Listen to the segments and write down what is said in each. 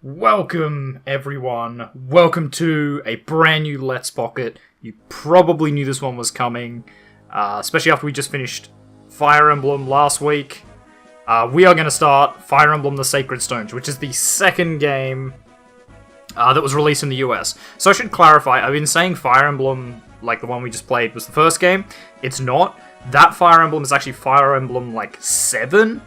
Welcome, everyone. Welcome to a brand new Let's Pocket. You probably knew this one was coming, especially after we just finished Fire Emblem last week. We are going to start Fire Emblem The Sacred Stones, which is the second game that was released in the US. So I should clarify, I've been saying Fire Emblem, like the one we just played, was the first game. It's not. That Fire Emblem is actually Fire Emblem, 7?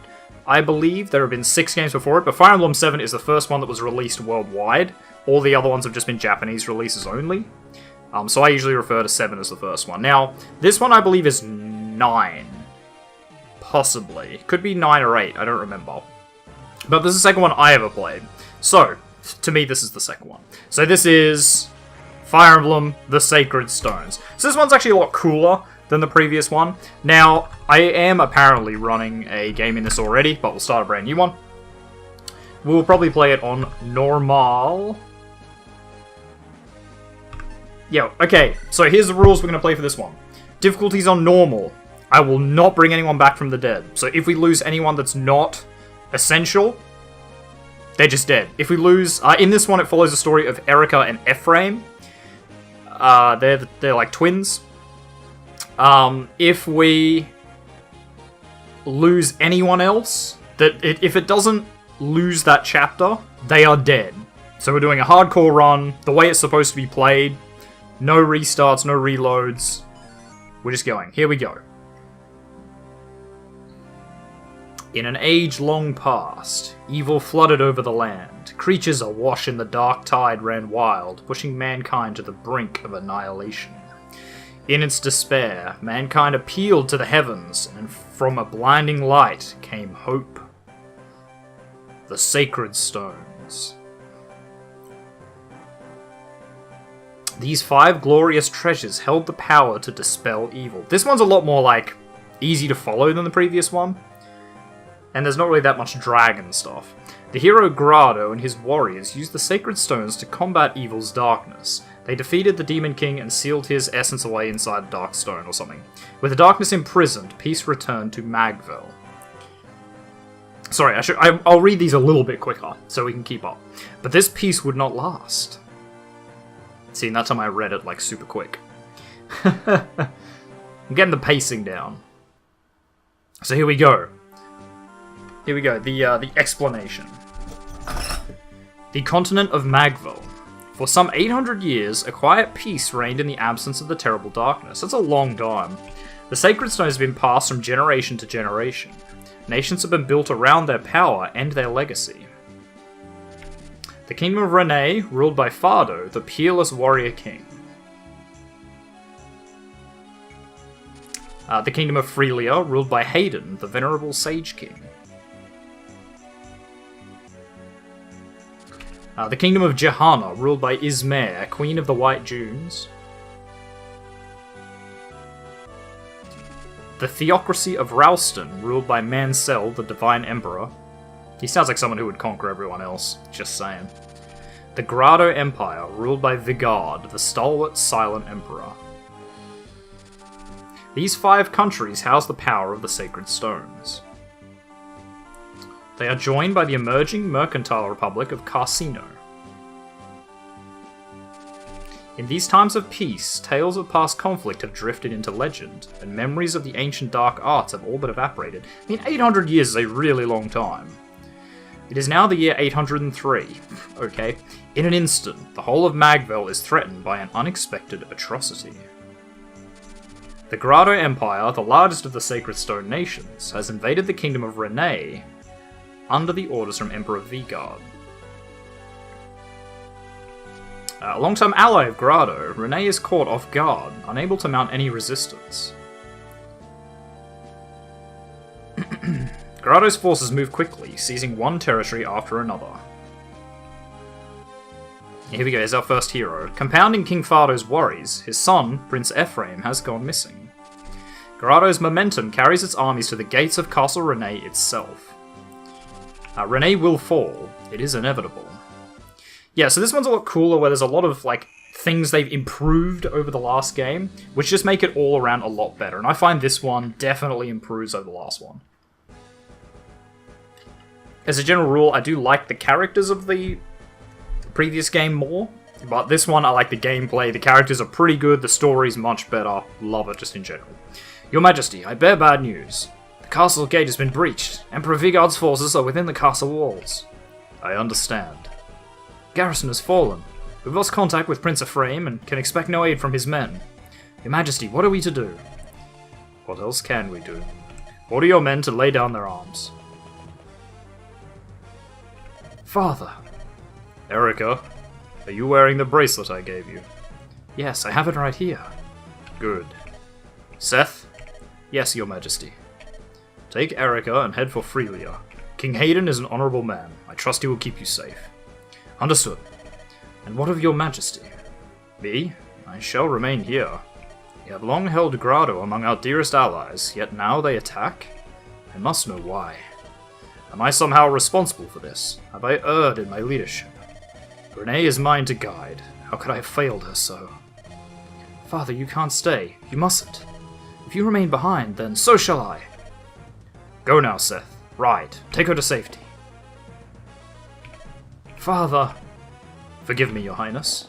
I believe. There have been 6 games before it, but Fire Emblem 7 is the first one that was released worldwide. All the other ones have just been Japanese releases only. So I usually refer to 7 as the first one. Now, this one I believe is 9. Possibly. Could be 9 or 8, I don't remember. But this is the second one I ever played. So, to me this is the second one. So this is Fire Emblem The Sacred Stones. So this one's actually a lot cooler than the previous one. Now, I am apparently running a game in this already, but we'll start a brand new one. We'll probably play it on normal. Yeah, okay, so here's the rules we're going to play for this one. Difficulty's on normal. I will not bring anyone back from the dead. So if we lose anyone that's not essential, they're just dead. If we lose... in this one, it follows the story of Erica and Ephraim. They're like twins. If we lose anyone else, if it doesn't lose that chapter, they are dead. So we're doing a hardcore run, the way it's supposed to be played. No restarts, no reloads. We're just going. Here we go. In an age long past, evil flooded over the land. Creatures awash in the dark tide ran wild, pushing mankind to the brink of annihilation. In its despair, mankind appealed to the heavens, and from a blinding light came hope. The Sacred Stones. These 5 glorious treasures held the power to dispel evil. This one's a lot more, easy to follow than the previous one. And there's not really that much dragon stuff. The hero Grado and his warriors used the Sacred Stones to combat evil's darkness. They defeated the Demon King and sealed his essence away inside a dark stone or something. With the darkness imprisoned, peace returned to Magvel. Sorry, I'll read these a little bit quicker so we can keep up. But this peace would not last. See, and that time I read it super quick. I'm getting the pacing down. So here we go. Here we go, the explanation. The continent of Magvel. For some 800 years, a quiet peace reigned in the absence of the terrible darkness. That's a long time. The Sacred Stones have been passed from generation to generation. Nations have been built around their power and their legacy. The Kingdom of Rene, ruled by Fardo, the peerless warrior king. The Kingdom of Freelia, ruled by Hayden, the venerable sage king. The Kingdom of Johanna, ruled by Ismare, Queen of the White Dunes. The Theocracy of Ralston, ruled by Mansell, the Divine Emperor. He sounds like someone who would conquer everyone else, just saying. The Grado Empire, ruled by Vigard, the stalwart, silent Emperor. These 5 countries house the power of the Sacred Stones. They are joined by the emerging mercantile republic of Carsino. In these times of peace, tales of past conflict have drifted into legend, and memories of the ancient dark arts have all but evaporated. 800 years is a really long time. It is now the year 803. Okay. In an instant, the whole of Magvel is threatened by an unexpected atrocity. The Grado Empire, the largest of the Sacred Stone nations, has invaded the Kingdom of Rene, under the orders from Emperor Vigard. A long-time ally of Grado, Rene is caught off guard, unable to mount any resistance. Grado's forces move quickly, seizing one territory after another. Here we go, here's our first hero. Compounding King Fardo's worries, his son, Prince Ephraim, has gone missing. Grado's momentum carries its armies to the gates of Castle Rene itself. Rene will fall. It is inevitable. Yeah, so this one's a lot cooler, where there's a lot of, things they've improved over the last game, which just make it all around a lot better. And I find this one definitely improves over the last one. As a general rule, I do like the characters of the previous game more, but this one I like the gameplay, the characters are pretty good, the story's much better, love it just in general. Your Majesty, I bear bad news. The castle gate has been breached. Emperor Vigard's forces are within the castle walls. I understand. Garrison has fallen. We've lost contact with Prince Ephraim and can expect no aid from his men. Your Majesty, what are we to do? What else can we do? Order your men to lay down their arms. Father. Erica, are you wearing the bracelet I gave you? Yes, I have it right here. Good. Seth? Yes, Your Majesty. Take Erica and head for Freelia. King Hayden is an honorable man. I trust he will keep you safe. Understood. And what of Your Majesty? Me? I shall remain here. We have long held Grado among our dearest allies, yet now they attack? I must know why. Am I somehow responsible for this? Have I erred in my leadership? Renee is mine to guide. How could I have failed her so? Father, you can't stay. You mustn't. If you remain behind, then so shall I. Go now, Seth. Ride. Take her to safety. Father. Forgive me, Your Highness.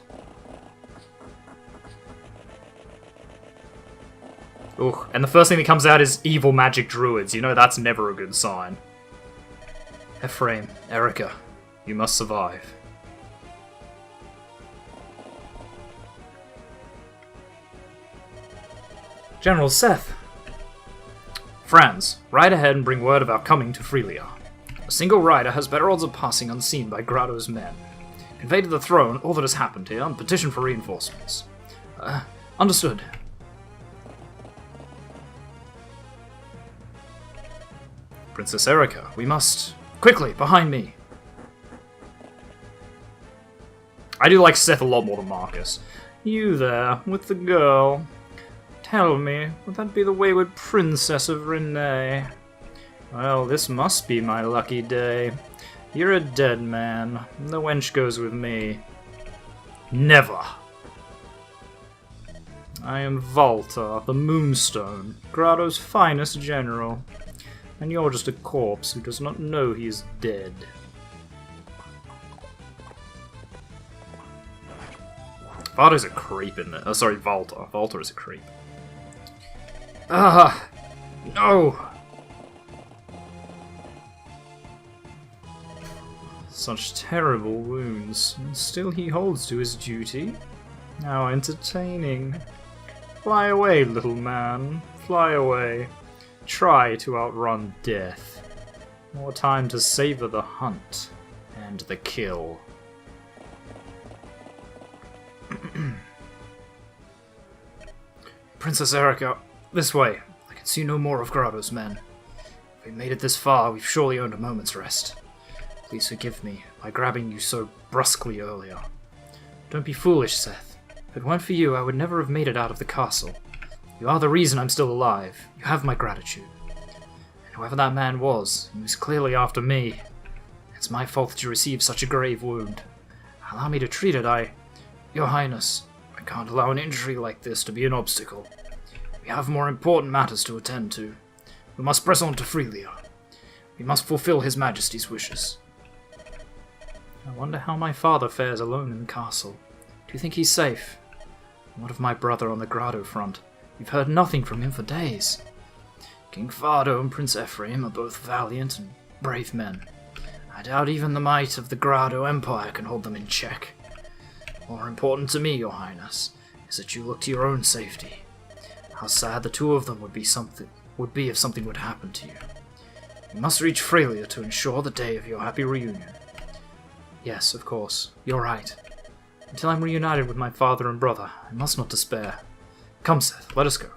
Ugh, and the first thing that comes out is evil magic druids. You know that's never a good sign. Ephraim, Erica, you must survive. General Seth. Franz, ride ahead and bring word of our coming to Freelia. A single rider has better odds of passing unseen by Grado's men. Convey to the throne all that has happened here and petition for reinforcements. Understood. Princess Erica, we must... Quickly, behind me! I do like Seth a lot more than Marcus. You there, with the girl. Tell me, would that be the wayward princess of Renee? Well, this must be my lucky day. You're a dead man. The wench goes with me. Never! I am Valter, the Moonstone, Grado's finest general. And you're just a corpse who does not know he is dead. Valter's a creep in there. Oh, sorry, Valter. Valter is a creep. Ah! No! Such terrible wounds, and still he holds to his duty. How entertaining. Fly away, little man. Fly away. Try to outrun death. More time to savor the hunt and the kill. Princess Erica, this way. I can see no more of Grado's men. If we made it this far, we've surely earned a moment's rest. Please forgive me by grabbing you so brusquely earlier. Don't be foolish, Seth. If it weren't for you, I would never have made it out of the castle. You are the reason I'm still alive. You have my gratitude. And whoever that man was, he was clearly after me. It's my fault that you received such a grave wound. Allow me to treat it, Your Highness, I can't allow an injury like this to be an obstacle. We have more important matters to attend to. We must press on to Freelia. We must fulfill His Majesty's wishes. I wonder how my father fares alone in the castle. Do you think he's safe? And what of my brother on the Grado front? We've heard nothing from him for days. King Fardo and Prince Ephraim are both valiant and brave men. I doubt even the might of the Grado Empire can hold them in check. More important to me, Your Highness, is that you look to your own safety. How sad the two of them would be if something would happen to you. You must reach Freelia to ensure the day of your happy reunion. Yes, of course, you're right. Until I'm reunited with my father and brother, I must not despair. Come, Seth, let us go.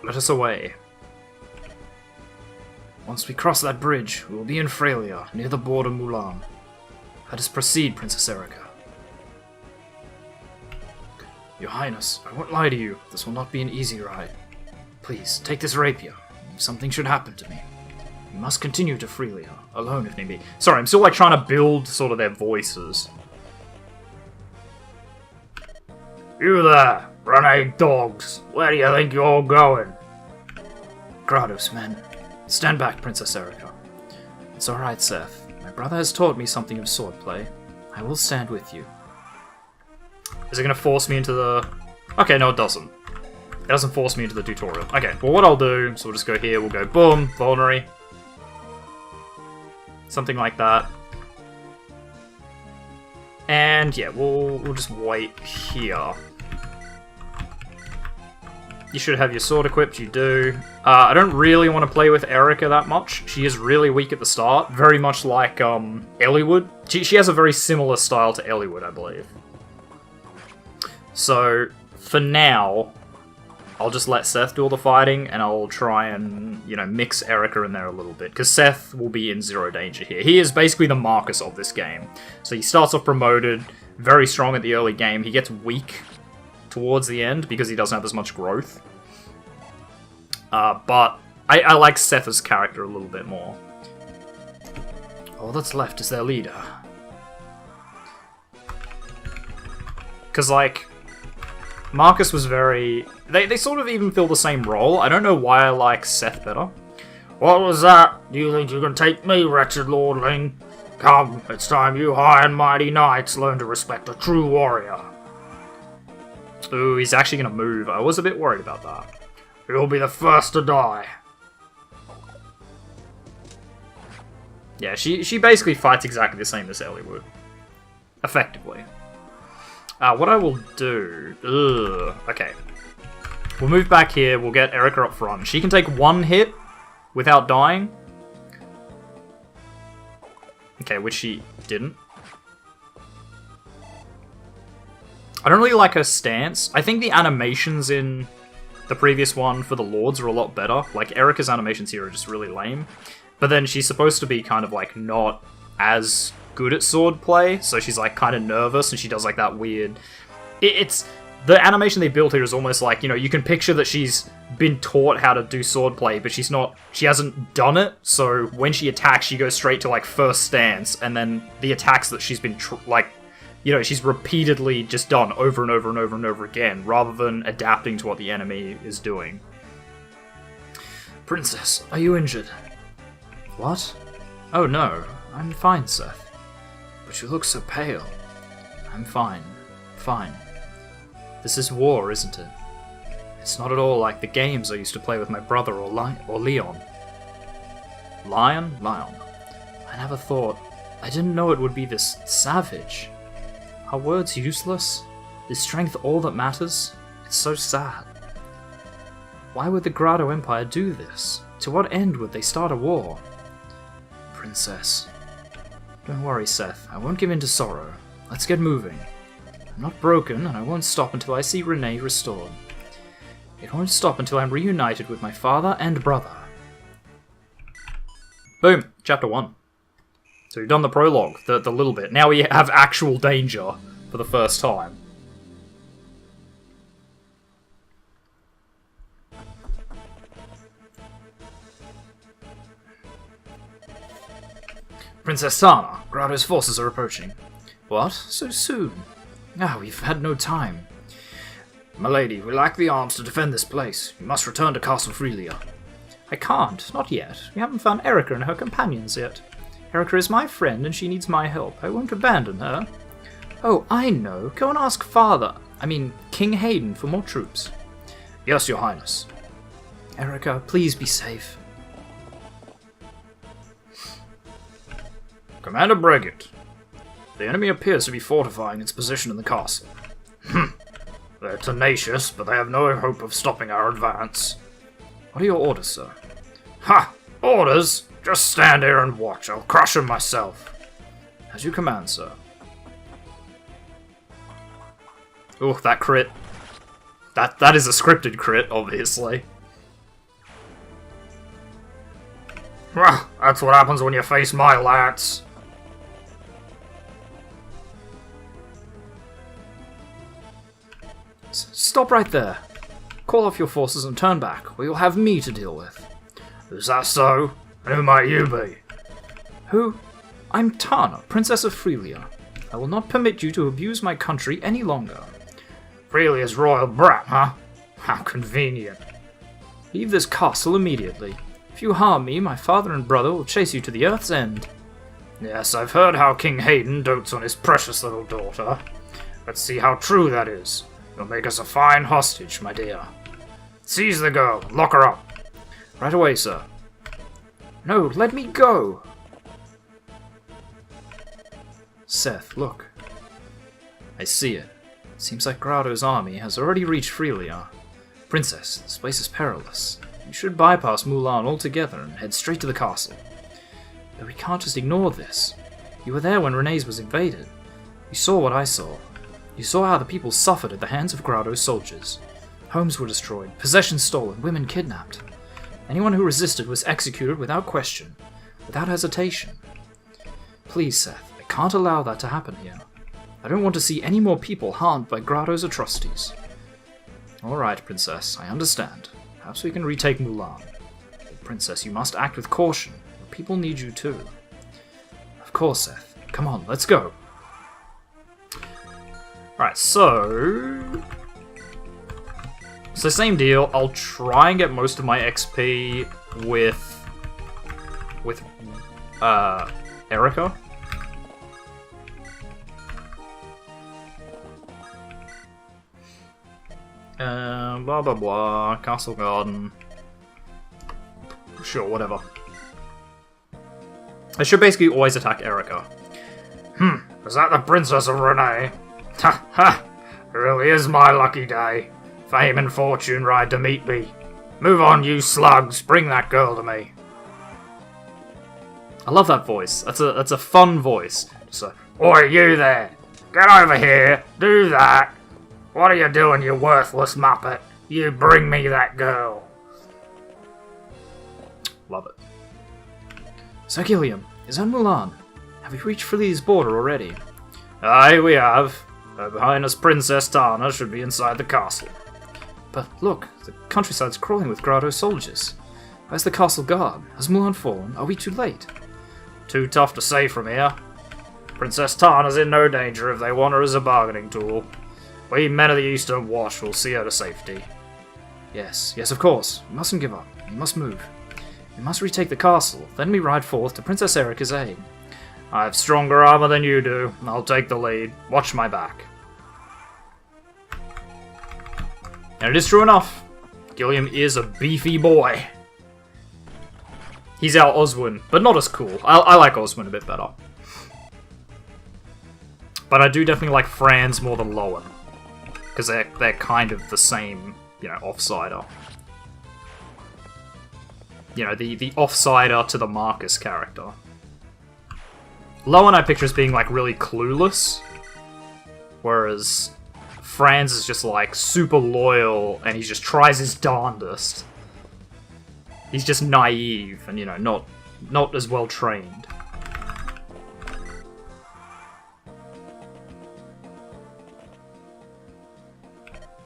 Let us away. Once we cross that bridge, we will be in Freelia, near the border Mulan. Let us proceed, Princess Erica. Your Highness, I won't lie to you, this will not be an easy ride. Please, take this rapier, if something should happen to me. You must continue to Freelia, alone if need be. Sorry, I'm still like trying to build sort of their voices. You there, renegade dogs, where do you think you're going? Grados, men. Stand back, Princess Erica. It's alright, Seth. My brother has taught me something of swordplay. I will stand with you. Is it going to force me into the... Okay, no, it doesn't. It doesn't force me into the tutorial. Okay, well, what I'll do, so we'll just go here, we'll go boom, vulnerary. Something like that. And yeah, we'll just wait here. You should have your sword equipped, you do. I don't really want to play with Erica that much. She is really weak at the start, very much like Eliwood. She has a very similar style to Eliwood, I believe. So, for now, I'll just let Seth do all the fighting, and I'll try and, you know, mix Erica in there a little bit, because Seth will be in zero danger here. He is basically the Marcus of this game. So he starts off promoted, very strong at the early game. He gets weak towards the end, because he doesn't have as much growth. But I like Seth's character a little bit more. All that's left is their leader. Because, like, Marcus was very... They sort of even fill the same role. I don't know why I like Seth better. What was that? Do you think you can take me, wretched lordling? Come, it's time you high and mighty knights learn to respect a true warrior. Ooh, he's actually going to move. I was a bit worried about that. You'll be the first to die. Yeah, she basically fights exactly the same as Ellie would. Effectively. What I will do... okay. We'll move back here, we'll get Erica up front. She can take one hit without dying. Okay, which she didn't. I don't really like her stance. I think the animations in the previous one for the Lords are a lot better. Like, Erica's animations here are just really lame. But then she's supposed to be kind of, like, not as good at swordplay, so she's, like, kind of nervous, and she does, like, that weird... It's... The animation they built here is almost like, you know, you can picture that she's been taught how to do swordplay, but she's not... She hasn't done it, so when she attacks, she goes straight to, like, first stance, and then the attacks that she's been, like... You know, she's repeatedly just done over and over and over and over again, rather than adapting to what the enemy is doing. Princess, are you injured? What? Oh no, I'm fine, Seth. But you look so pale. I'm fine. Fine. This is war, isn't it? It's not at all like the games I used to play with my brother or Leon. Lion? Lion. I never thought... I didn't know it would be this savage. Are words useless? Is strength all that matters? It's so sad. Why would the Grotto Empire do this? To what end would they start a war? Princess. Don't worry, Seth. I won't give in to sorrow. Let's get moving. I'm not broken, and I won't stop until I see Renee restored. It won't stop until I'm reunited with my father and brother. Boom! Chapter 1. So we've done the prologue, the little bit. Now we have actual danger for the first time. Princess Tana, Grotto's forces are approaching. What? So soon? Ah, we've had no time. My lady, we lack the arms to defend this place. You must return to Castle Freelia. I can't, not yet. We haven't found Erica and her companions yet. Erica is my friend and she needs my help. I won't abandon her. Oh, I know. Go and ask King Hayden for more troops. Yes, Your Highness. Erica, please be safe. Commander Breguet. The enemy appears to be fortifying its position in the castle. They're tenacious, but they have no hope of stopping our advance. What are your orders, sir? Ha! Orders? Just stand here and watch. I'll crush him myself. As you command, sir. Ooh, that crit. That is a scripted crit, obviously. Well, that's what happens when you face my lance. Stop right there. Call off your forces and turn back, or you'll have me to deal with. Is that so? And who might you be? Who? I'm Tana, Princess of Freelia. I will not permit you to abuse my country any longer. Freelia's royal brat, huh? How convenient. Leave this castle immediately. If you harm me, my father and brother will chase you to the earth's end. Yes, I've heard how King Hayden dotes on his precious little daughter. Let's see how true that is. You'll make us a fine hostage, my dear. Seize the girl, and lock her up. Right away, sir. No, let me go! Seth, look. I see it. Seems like Grado's army has already reached Freelia. Princess, this place is perilous. You should bypass Mulan altogether and head straight to the castle. But we can't just ignore this. You were there when Renee's was invaded. You saw what I saw. You saw how the people suffered at the hands of Grado's soldiers. Homes were destroyed, possessions stolen, women kidnapped. Anyone who resisted was executed without question, without hesitation. Please, Seth, I can't allow that to happen here. I don't want to see any more people harmed by Grado's atrocities. Alright, Princess, I understand. Perhaps we can retake Mulan. But Princess, you must act with caution. People need you too. Of course, Seth. Come on, let's go. Alright, so same deal. I'll try and get most of my XP with Erica. Blah blah blah. Castle Garden. Sure, whatever. I should basically always attack Erica. Is that the Princess of Renee? Ha ha! It really is my lucky day. Fame and fortune ride to meet me. Move on, you slugs. Bring that girl to me. I love that voice. That's a fun voice. So, Oi, you there! Get over here! Do that! What are you doing, you worthless muppet? You bring me that girl. love it. Sir Gilliam, is that Mulan? Have we reached Freelia's border already? Aye, we have. Her Highness Princess Tana should be inside the castle. But look, the countryside's crawling with Grado's soldiers. Where's the castle guard? Has Mulan fallen? Are we too late? Too tough to say from here. Princess Tana's in no danger if they want her as a bargaining tool. We men of the Eastern Watch will see her to safety. Yes, of course. We mustn't give up. We must move. We must retake the castle, then we ride forth to Princess Erica's aid. I have stronger armor than you do. I'll take the lead. Watch my back. And it is true enough. Gilliam is a beefy boy. He's our Oswin, but not as cool. I like Oswin a bit better. But I do definitely like Franz more than Lowen. Because they're kind of the same, offsider. The offsider to the Marcus character. Lowen I picture as being, really clueless. Whereas Franz is just, super loyal, and he just tries his darndest. He's just naive, and, not as well trained.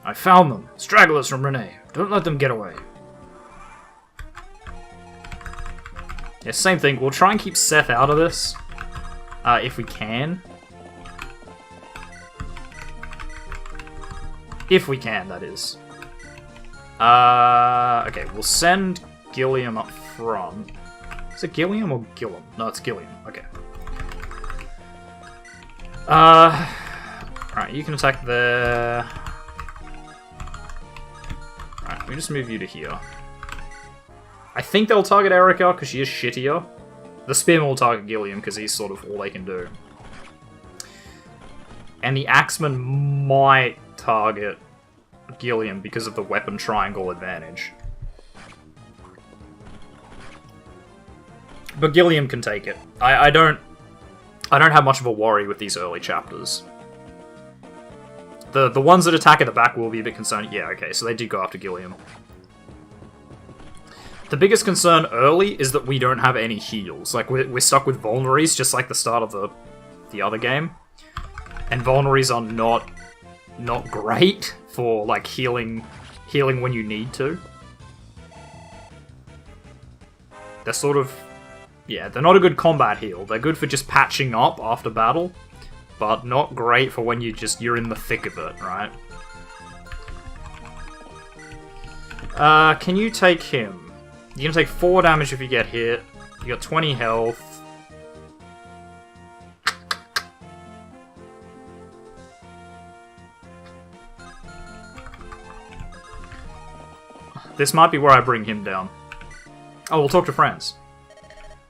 I found them. Stragglers from Renee. Don't let them get away. Yeah, same thing. We'll try and keep Seth out of this. If we can. If we can, that is. Okay, we'll send Gilliam up front. Is it Gilliam or Gilliam? No, it's Gilliam. Okay. Alright, you can attack there. Alright, we just move you to here. I think they'll target Erica, because she is shittier. The Spearman will target Gilliam, because he's sort of all they can do. And the Axeman might target Gilliam because of the weapon triangle advantage. But Gilliam can take it. I don't have much of a worry with these early chapters. The ones that attack at the back will be a bit concerned. Yeah, okay, so they did go after Gilliam. The biggest concern early is that we don't have any heals. We're stuck with vulneries, just like the start of the other game. And vulneries are not great for, healing when you need to. They're sort of... Yeah, they're not a good combat heal. They're good for just patching up after battle, but not great for when you're in the thick of it, right? Can you take him? You're gonna take 4 damage if you get hit. You got 20 health. This might be where I bring him down. Oh, we'll talk to Franz.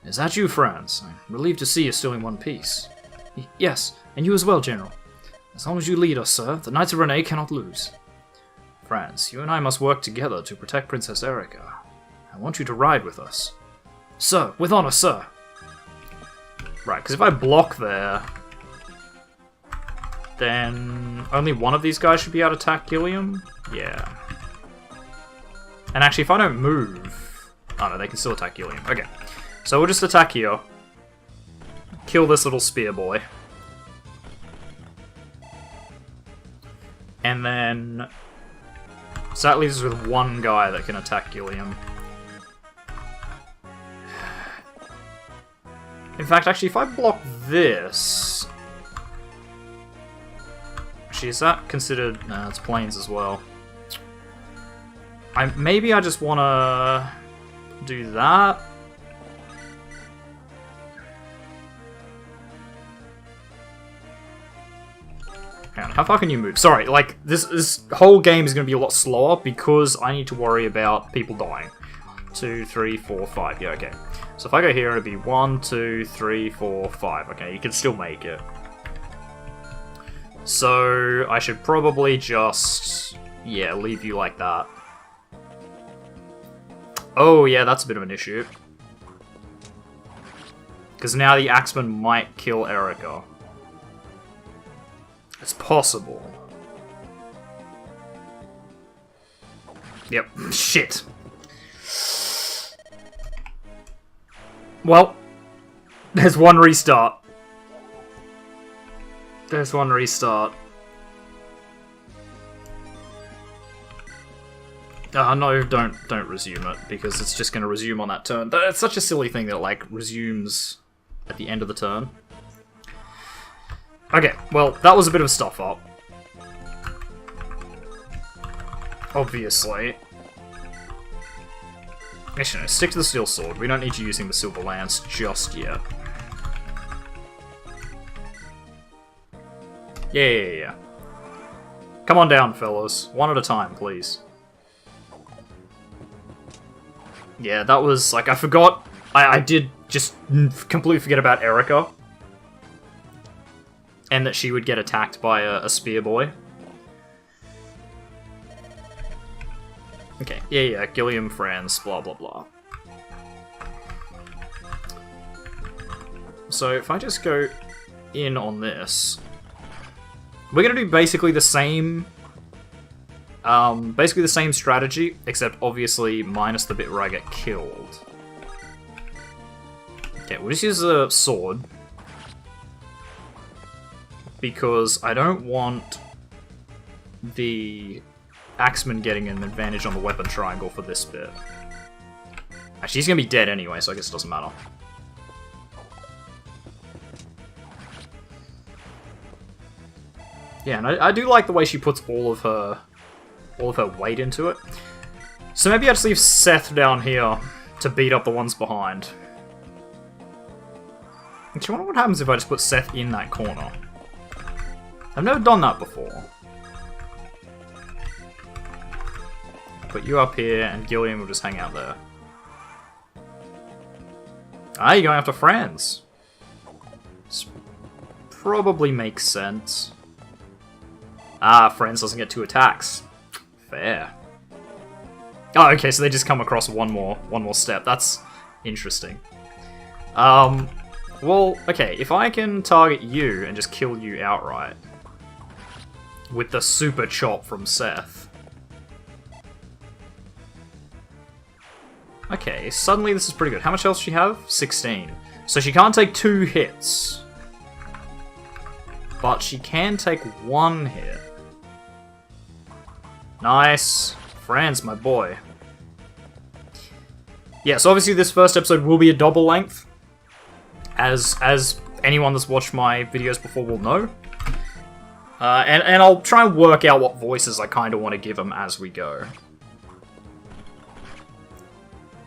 Is that you, Franz? I'm relieved to see you still in one piece. Yes, and you as well, General. As long as you lead us, sir, the Knights of Renee cannot lose. Franz, you and I must work together to protect Princess Erika. I want you to ride with us. Sir, with honor, sir! Right, because if I block there, then only one of these guys should be able to attack Gilliam? Yeah. And actually, if I don't move... Oh no, they can still attack Gilliam. Okay. So we'll just attack here. Kill this little spear boy. And then... So that leaves us with one guy that can attack Gilliam. In fact, actually, if I block this... Actually, is that considered... No, it's planes as well. Maybe I just want to do that. Hang on, how far can you move? Sorry, like, this whole game is going to be a lot slower because I need to worry about people dying. 2, 3, 4, 5. Yeah, okay. So if I go here, it'll be 1, 2, 3, 4, 5. Okay, you can still make it. So I should probably just... Yeah, leave you like that. Oh, yeah, that's a bit of an issue. Because now the Axeman might kill Erika. It's possible. Yep. Shit. Well, there's one restart. There's one restart. No, don't resume it, because it's just going to resume on that turn. It's such a silly thing that, like, resumes at the end of the turn. Okay, well, that was a bit of a stuff-up. Obviously. Actually, no, stick to the steel sword. We don't need you using the silver lance just yet. Yeah. Come on down, fellas. One at a time, please. Yeah, that was, like, I forgot. I did just completely forget about Erika. And that she would get attacked by a spear boy. Okay, yeah, Gilliam, Franz, blah, blah, blah. So, if I just go in on this... We're gonna do basically the same... basically the same strategy, except obviously minus the bit where I get killed. Okay, we'll just use a sword. Because I don't want the Axeman getting an advantage on the weapon triangle for this bit. Actually, he's gonna be dead anyway, so I guess it doesn't matter. Yeah, and I do like the way she puts all of her weight into it. So maybe I just leave Seth down here to beat up the ones behind. Actually, I wonder what happens if I just put Seth in that corner. I've never done that before. Put you up here, and Gilliam will just hang out there. Ah, you're going after Franz. This probably makes sense. Ah, Franz doesn't get 2 attacks. Fair. Oh, okay, so they just come across one more step. That's interesting. Well, okay, if I can target you and just kill you outright with the super chop from Seth. Okay, suddenly this is pretty good. How much else does she have? 16. So she can't take 2 hits. But she can take 1 hit. Nice. Franz, my boy. Yeah, so obviously this first episode will be a double length. As anyone that's watched my videos before will know. And I'll try and work out what voices I kind of want to give them as we go.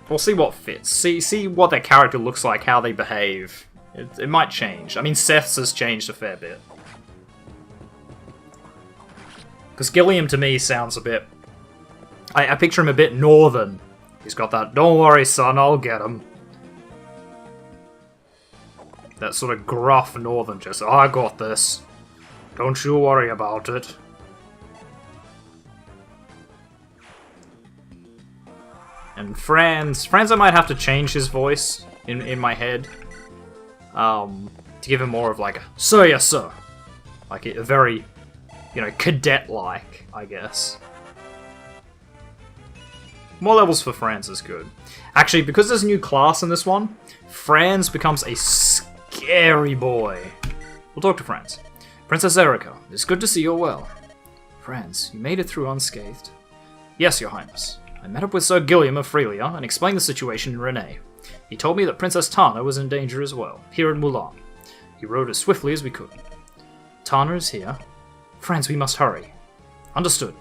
We'll see what fits. See what their character looks like, how they behave. It might change. I mean, Seth's has changed a fair bit. Because Gilliam to me sounds a bit I picture him a bit northern. He's got that, "Don't worry, son, I'll get him." That sort of gruff northern just, "I got this. Don't you worry about it." And Franz I might have to change his voice in my head. To give him more of like a, "Sir, yes, sir." Like a very, cadet-like, I guess. More levels for Franz is good. Actually, because there's a new class in this one, Franz becomes a scary boy. We'll talk to Franz. "Princess Erika, it's good to see you're well." "Franz, you made it through unscathed?" "Yes, your highness. I met up with Sir Gilliam of Frelia and explained the situation in Rennes. He told me that Princess Tana was in danger as well, here in Mulan. He rode as swiftly as we could." "Tana is here? Franz, we must hurry." "Understood."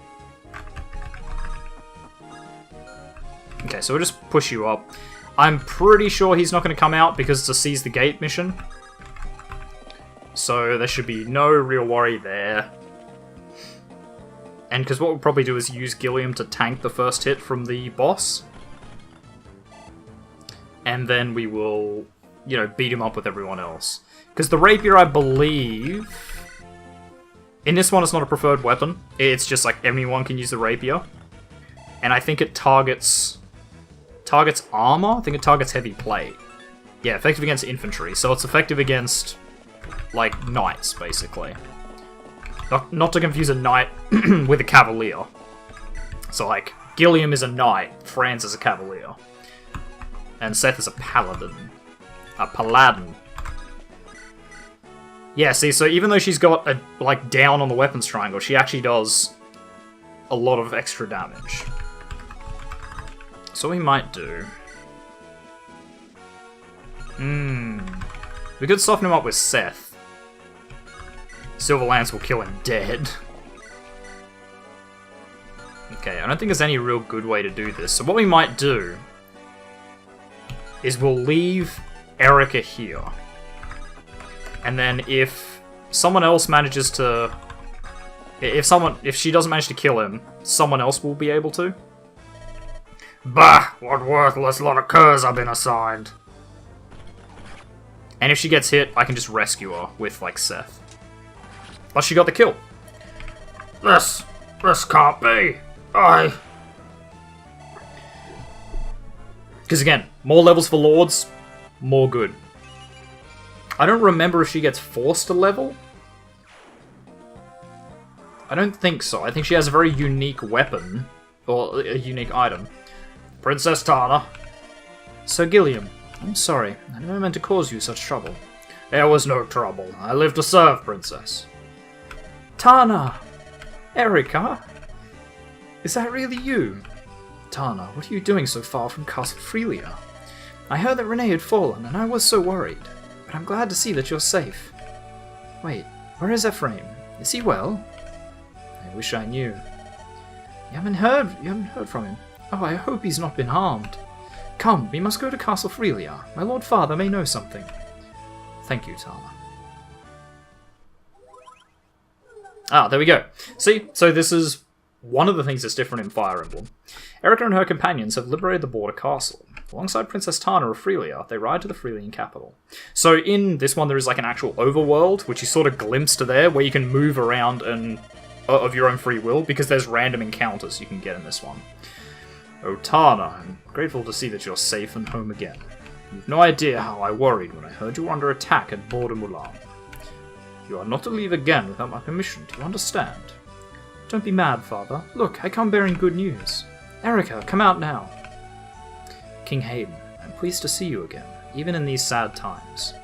Okay, so we'll just push you up. I'm pretty sure he's not going to come out because it's a Seize the Gate mission. So there should be no real worry there. And because what we'll probably do is use Gilliam to tank the first hit from the boss. And then we will, beat him up with everyone else. Because the rapier, I believe... In this one, it's not a preferred weapon. It's just like anyone can use the rapier. And I think it targets armor? I think it targets heavy plate. Yeah, effective against infantry. So it's effective against, like, knights, basically. Not to confuse a knight with a cavalier. So, like, Gilliam is a knight, Franz is a cavalier. And Seth is a paladin. A paladin. Yeah, see, so even though she's got, down on the weapons triangle, she actually does a lot of extra damage. So we might do... We could soften him up with Seth. Silver Lance will kill him dead. Okay, I don't think there's any real good way to do this. So what we might do is we'll leave Erika here. And then if someone else manages to... If she doesn't manage to kill him, someone else will be able to. Bah! What worthless lot of curs I've been assigned. And if she gets hit, I can just rescue her with, Seth. But she got the kill. This can't be. Because again, more levels for Lords, more good. I don't remember if she gets forced to level. I don't think so. I think she has a very unique weapon. Or a unique item. Princess Tana. Sir Gilliam, I'm sorry. I never meant to cause you such trouble. There was no trouble. I live to serve, Princess. Tana! Erika? Is that really you? Tana, what are you doing so far from Castle Frelia? I heard that Renee had fallen, and I was so worried. But I'm glad to see that you're safe. Wait, where is Ephraim? Is he well? I wish I knew. You haven't heard from him. Oh, I hope he's not been harmed. Come, we must go to Castle Frelia. My Lord Father may know something. Thank you, Tana. Ah, there we go. See? So this is one of the things that's different in Fire Emblem. Erika and her companions have liberated the border castle. Alongside Princess Tana of Frelia, they ride to the Frelian capital. So in this one, there is an actual overworld, which you sort of glimpsed there, where you can move around and of your own free will, because there's random encounters you can get in this one. Oh, Tana, I'm grateful to see that you're safe and home again. You've no idea how I worried when I heard you were under attack at Border Mulan. You are not to leave again without my permission, do you understand? Don't be mad, Father. Look, I come bearing good news. Erika, come out now. King Hayden, I'm pleased to see you again, even in these sad times.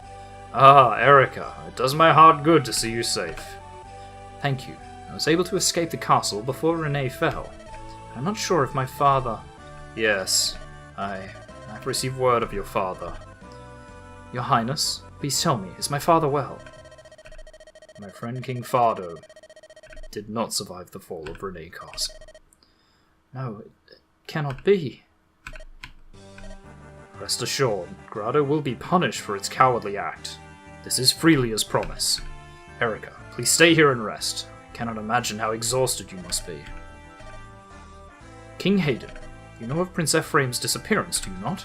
Ah, Erika, it does my heart good to see you safe. Thank you. I was able to escape the castle before Renee fell. I'm not sure if my father... Yes, I've received word of your father. Your Highness, please tell me, is my father well? My friend King Fardo did not survive the fall of Renee Castle. No, it cannot be. Rest assured, Grado will be punished for its cowardly act. This is Frelia's promise. Erika, please stay here and rest. I cannot imagine how exhausted you must be. King Hayden, you know of Prince Ephraim's disappearance, do you not?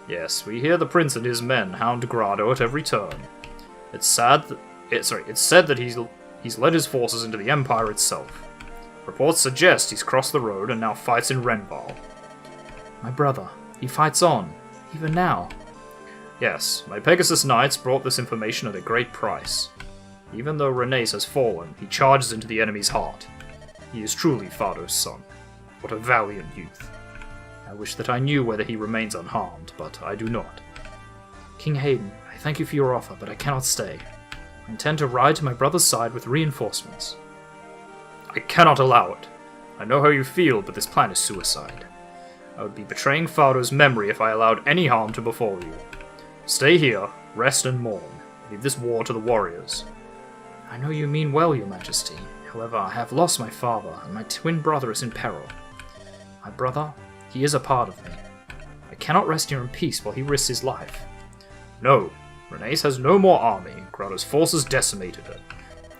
Yes, we hear the prince and his men hound Grado at every turn. It's said that he's led his forces into the Empire itself. Reports suggest he's crossed the road and now fights in Renval. My brother, he fights on, even now. Yes, my Pegasus Knights brought this information at a great price. Even though Renes has fallen, he charges into the enemy's heart. He is truly Fardo's son. What a valiant youth. I wish that I knew whether he remains unharmed, but I do not. King Hayden, I thank you for your offer, but I cannot stay. I intend to ride to my brother's side with reinforcements. I cannot allow it. I know how you feel, but this plan is suicide. I would be betraying Fardo's memory if I allowed any harm to befall you. Stay here, rest and mourn. Leave this war to the warriors. I know you mean well, your majesty. However, I have lost my father, and my twin brother is in peril. My brother, he is a part of me. I cannot rest here in peace while he risks his life. No, Renes has no more army. Grado's forces decimated it.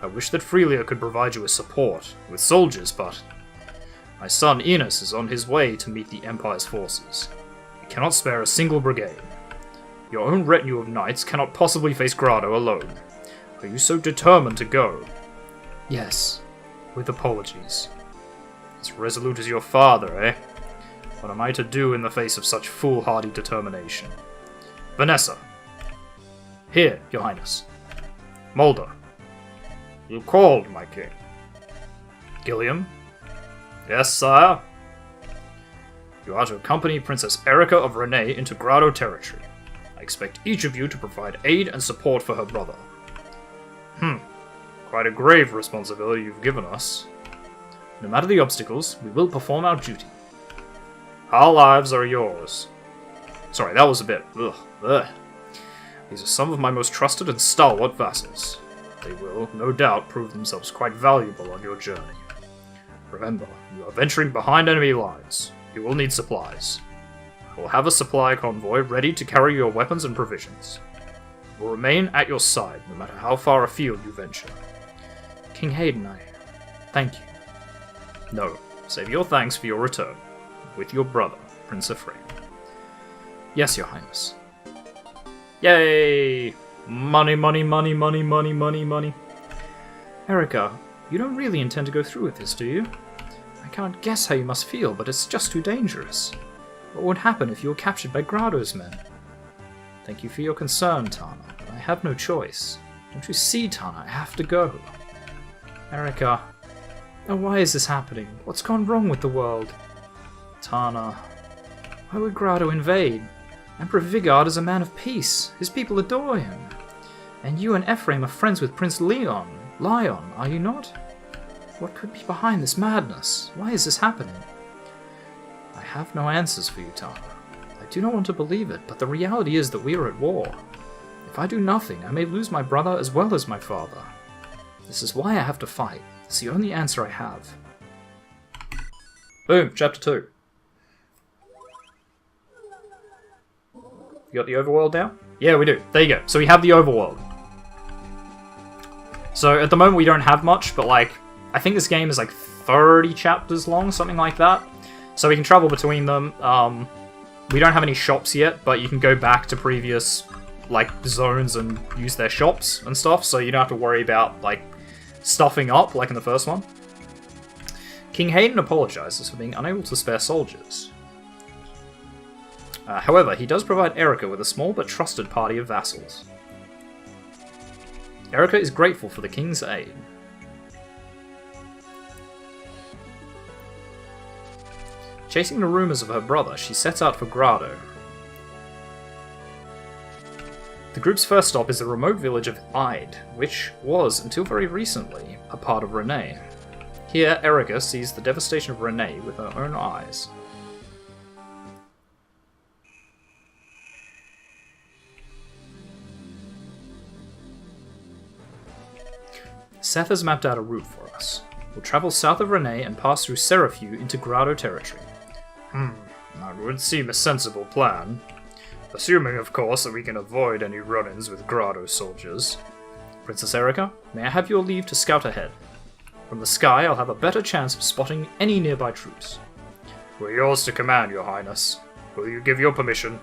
I wish that Frelia could provide you with support, with soldiers, but... My son Enos is on his way to meet the Empire's forces. We cannot spare a single brigade. Your own retinue of knights cannot possibly face Grado alone. Are you so determined to go? Yes, with apologies. As resolute as your father, eh? What am I to do in the face of such foolhardy determination? Vanessa. Here, your highness. Mulder. You called, my king. Gilliam. Yes, sire? You are to accompany Princess Erica of Renee into Grado territory. I expect each of you to provide aid and support for her brother. Quite a grave responsibility you've given us. No matter the obstacles, we will perform our duty. Our lives are yours. Sorry, that was a bit... Ugh. These are some of my most trusted and stalwart vassals. They will, no doubt, prove themselves quite valuable on your journey. Remember, you are venturing behind enemy lines. You will need supplies. I will have a supply convoy ready to carry your weapons and provisions. I will remain at your side, no matter how far afield you venture. King Hayden, I thank you. No, save your thanks for your return. With your brother, Prince Ephraim. Yes, your highness. Yay! Money, money, money, money, money, money, money. Erica, you don't really intend to go through with this, do you? I can't guess how you must feel, but it's just too dangerous. What would happen if you were captured by Grado's men? Thank you for your concern, Tana, but I have no choice. Don't you see, Tana, I have to go. Erica, oh, why is this happening? What's gone wrong with the world? Tana, why would Grado invade? Emperor Vigard is a man of peace. His people adore him. And you and Ephraim are friends with Prince Lion, are you not? What could be behind this madness? Why is this happening? I have no answers for you, Tana. I do not want to believe it, but the reality is that we are at war. If I do nothing, I may lose my brother as well as my father. This is why I have to fight. It's the only answer I have. Boom, chapter 2. You got the overworld now? Yeah, we do. There you go. So we have the overworld. So at the moment we don't have much, but like, I think this game is like 30 chapters long, something like that. So we can travel between them. We don't have any shops yet, but you can go back to previous like zones and use their shops and stuff, so you don't have to worry about like stuffing up like in the first one. King Hayden apologizes for being unable to spare soldiers. However, he does provide Erica with a small but trusted party of vassals. Erica is grateful for the king's aid. Chasing the rumors of her brother, she sets out for Grado. The group's first stop is the remote village of Ide, which was, until very recently, a part of Renee. Here, Erica sees the devastation of Renee with her own eyes. Seth has mapped out a route for us. We'll travel south of Renee and pass through Seraphu into Grado territory. That would seem a sensible plan. Assuming, of course, that we can avoid any run-ins with Grado soldiers. Princess Erica, may I have your leave to scout ahead? From the sky, I'll have a better chance of spotting any nearby troops. We're yours to command, your highness. Will you give your permission?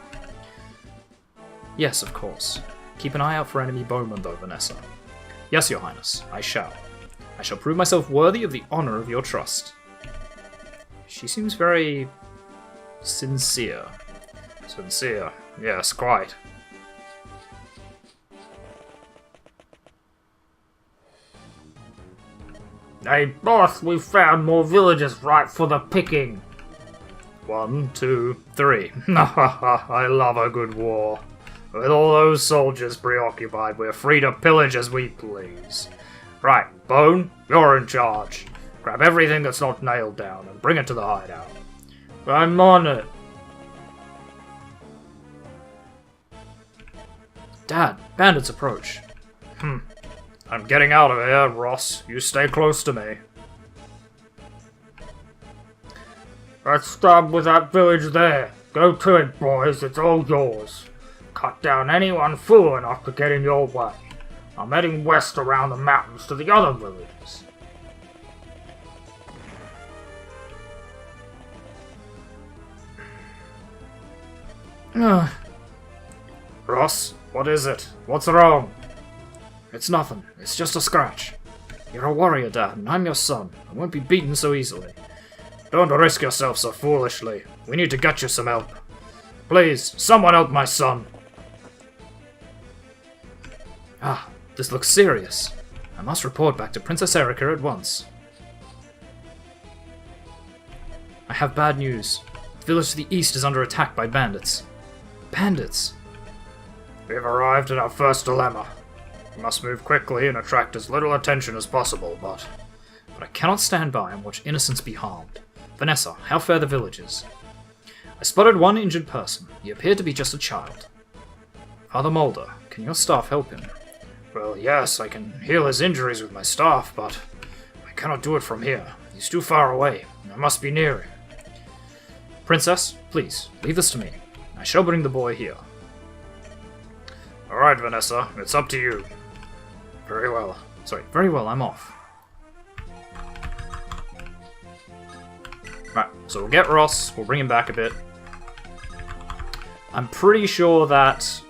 Yes, of course. Keep an eye out for enemy bowmen, though, Vanessa. Yes, your highness, I shall. I shall prove myself worthy of the honor of your trust. She seems very sincere. Sincere. Yes, quite. Hey, boss, we've found more villagers ripe for the picking. 1, 2, 3. I love a good war. With all those soldiers preoccupied, we're free to pillage as we please. Right, Bone, you're in charge. Grab everything that's not nailed down and bring it to the hideout. I'm on it. Dad, bandits approach. I'm getting out of here, Ross. You stay close to me. Let's start with that village there. Go to it, boys. It's all yours. Cut down anyone fool enough to get in your way. I'm heading west around the mountains to the other villages. Ross, what is it? What's wrong? It's nothing. It's just a scratch. You're a warrior, Dad, and I'm your son. I won't be beaten so easily. Don't risk yourself so foolishly. We need to get you some help. Please, someone help my son. Ah, this looks serious. I must report back to Princess Erica at once. I have bad news. The village to the east is under attack by bandits. Bandits? We've arrived at our first dilemma. We must move quickly and attract as little attention as possible, but I cannot stand by and watch innocents be harmed. Vanessa, how fare the villagers? I spotted one injured person. He appeared to be just a child. Father Mulder, can your staff help him? Well, yes, I can heal his injuries with my staff, but I cannot do it from here. He's too far away. I must be near him. Princess, please, leave this to me. I shall bring the boy here. Alright, Vanessa, it's up to you. Very well. Very well, I'm off. Right, so we'll get Ross, we'll bring him back a bit. I'm pretty sure that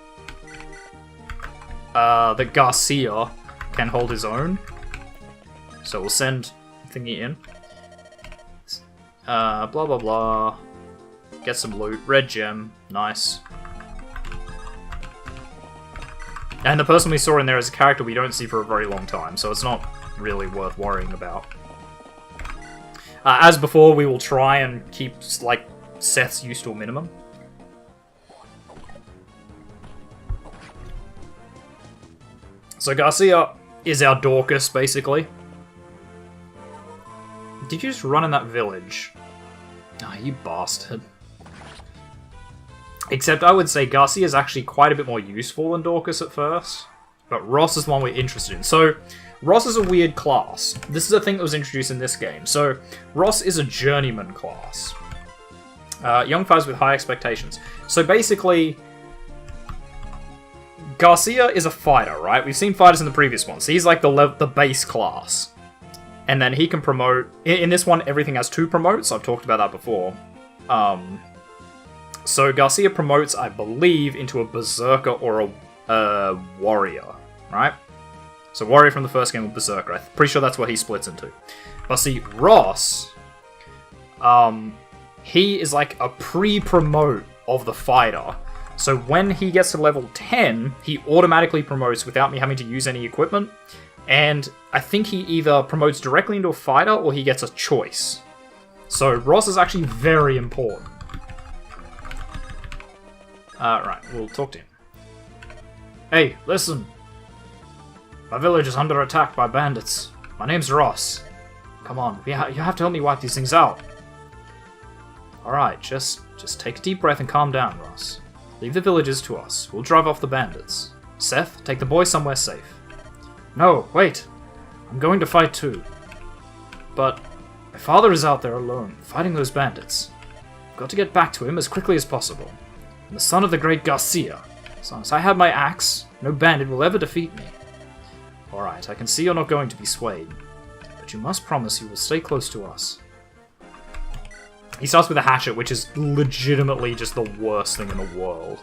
that Garcia can hold his own. So we'll send thingy in. Blah blah blah. Get some loot. Red gem. Nice. And the person we saw in there is a character we don't see for a very long time, so it's not really worth worrying about. As before, we will try and keep, like, Seth's use to a minimum. So Garcia is our Dorcas, basically. Did you just run in that village? Ah, you bastard. Except I would say Garcia is actually quite a bit more useful than Dorcas at first. But Ross is the one we're interested in. So, Ross is a weird class. This is a thing that was introduced in this game. So, Ross is a journeyman class. Young fighters with high expectations. So basically, Garcia is a fighter, right? We've seen fighters in the previous one. So he's like the base class. And then he can promote... In this one, everything has 2 promotes. I've talked about that before. So Garcia promotes, I believe, into a berserker or a warrior, right? So warrior from the first game with berserker. I'm pretty sure that's what he splits into. But see, Ross, he is like a pre-promote of the fighter. So when he gets to level 10, he automatically promotes without me having to use any equipment. And I think he either promotes directly into a fighter or he gets a choice. So Ross is actually very important. Right, we'll talk to him. Hey, listen. My village is under attack by bandits. My name's Ross. Come on, you have to help me wipe these things out. Alright, just take a deep breath and calm down, Ross. Leave the villagers to us. We'll drive off the bandits. Seth, take the boy somewhere safe. No, wait. I'm going to fight too. But my father is out there alone, fighting those bandits. I've got to get back to him as quickly as possible. I'm the son of the great Garcia. As long as I have my axe, no bandit will ever defeat me. Alright, I can see you're not going to be swayed. But you must promise you will stay close to us. He starts with a hatchet, which is legitimately just the worst thing in the world.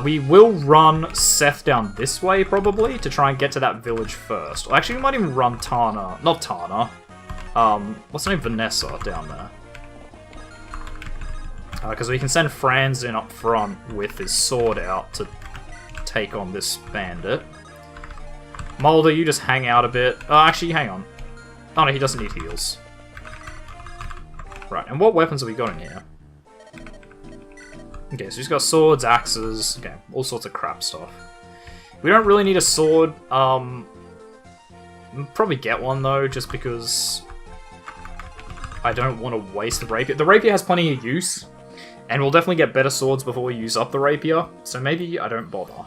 We will run Seth down this way, probably, to try and get to that village first. Or actually, we might even run Tana. Not Tana. What's her name? Vanessa down there. Because we can send Franz in up front with his sword out to take on this bandit. Mulder, you just hang out a bit. Actually, hang on. Oh no, he doesn't need heals. Right, and what weapons have we got in here? Okay, so he's got swords, axes, okay, all sorts of crap stuff. We don't really need a sword. We'll probably get one though, just because I don't want to waste the rapier. The rapier has plenty of use, and we'll definitely get better swords before we use up the rapier, so maybe I don't bother.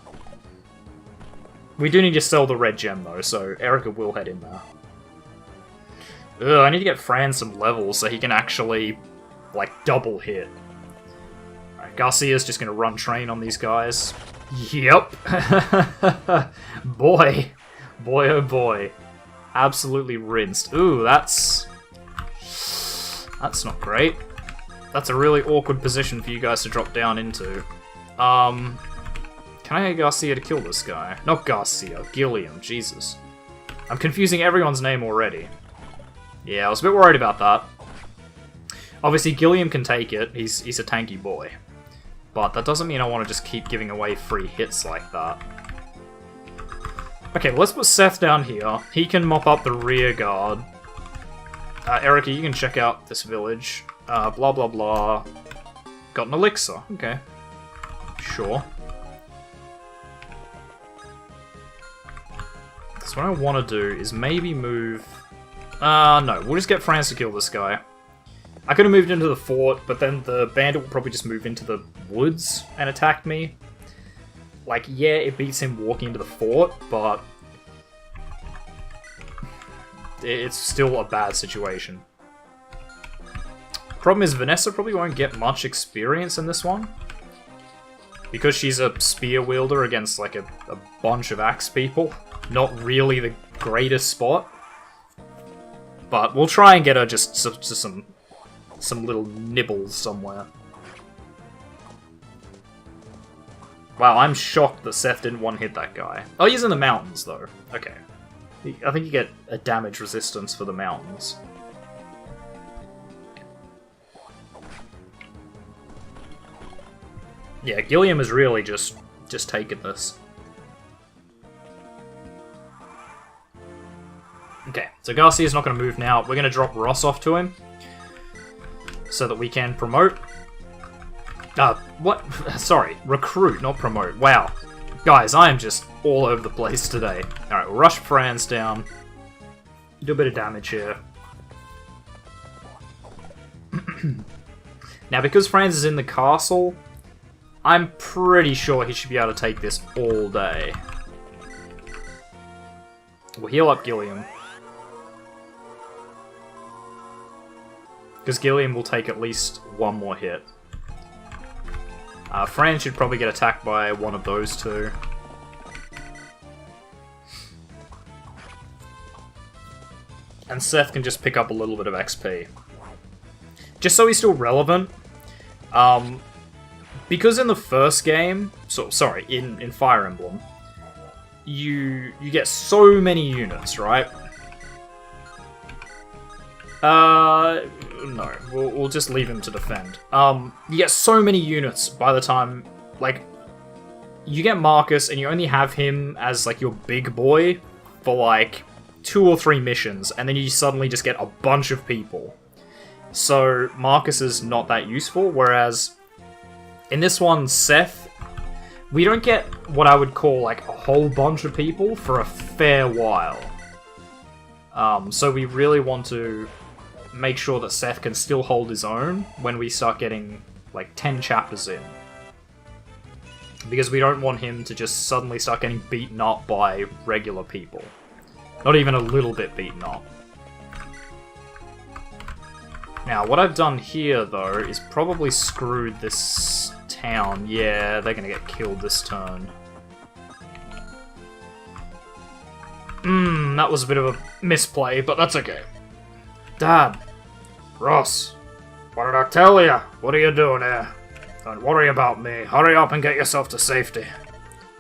We do need to sell the red gem though, so Erica will head in there. Ugh, I need to get Franz some levels so he can actually, like, double hit. Alright, Garcia's just gonna run train on these guys. Yep. Boy. Boy, oh boy. Absolutely rinsed. Ooh, that's not great. That's a really awkward position for you guys to drop down into. Can I get Garcia to kill this guy? Not Garcia, Gilliam, Jesus. I'm confusing everyone's name already. Yeah, I was a bit worried about that. Obviously, Gilliam can take it. He's a tanky boy. But that doesn't mean I want to just keep giving away free hits like that. Okay, well, let's put Seth down here. He can mop up the rear guard. Erica, you can check out this village. Blah, blah, blah. Got an elixir. Okay. Sure. So what I want to do is maybe move... no, we'll just get Franz to kill this guy. I could have moved into the fort, but then the bandit will probably just move into the woods and attack me. Like, yeah, it beats him walking into the fort, but... it's still a bad situation. Problem is, Vanessa probably won't get much experience in this one. Because she's a spear wielder against, like, a bunch of axe people. Not really the greatest spot. But we'll try and get her just some little nibbles somewhere. Wow, I'm shocked that Seth didn't one-hit that guy. Oh, he's in the mountains, though. Okay. I think you get a damage resistance for the mountains. Yeah, Gilliam is really just taking this. Okay, so Garcia's not going to move now. We're going to drop Ross off to him. So that we can promote. What? Sorry, recruit, not promote. Wow. Guys, I am just all over the place today. Alright, we'll rush Franz down. Do a bit of damage here. Now, because Franz is in the castle, I'm pretty sure he should be able to take this all day. We'll heal up Gilliam. Because Gilliam will take at least one more hit. Franz should probably get attacked by one of those two. And Seth can just pick up a little bit of XP. Just so he's still relevant. Because in the first game, in Fire Emblem, you get so many units, right? No, we'll just leave him to defend. You get so many units by the time, like, you get Marcus and you only have him as, like, your big boy for, like, 2 or 3 missions, and then you suddenly just get a bunch of people. So, Marcus is not that useful, whereas in this one, Seth, we don't get what I would call, like, a whole bunch of people for a fair while. So we really want to make sure that Seth can still hold his own when we start getting, like, 10 chapters in. Because we don't want him to just suddenly start getting beaten up by regular people. Not even a little bit beaten up. Now, what I've done here, though, is probably screwed this town. Yeah, they're gonna get killed this turn. That was a bit of a misplay, but that's okay. Dad. Ross. What did I tell you? What are you doing here? Don't worry about me. Hurry up and get yourself to safety.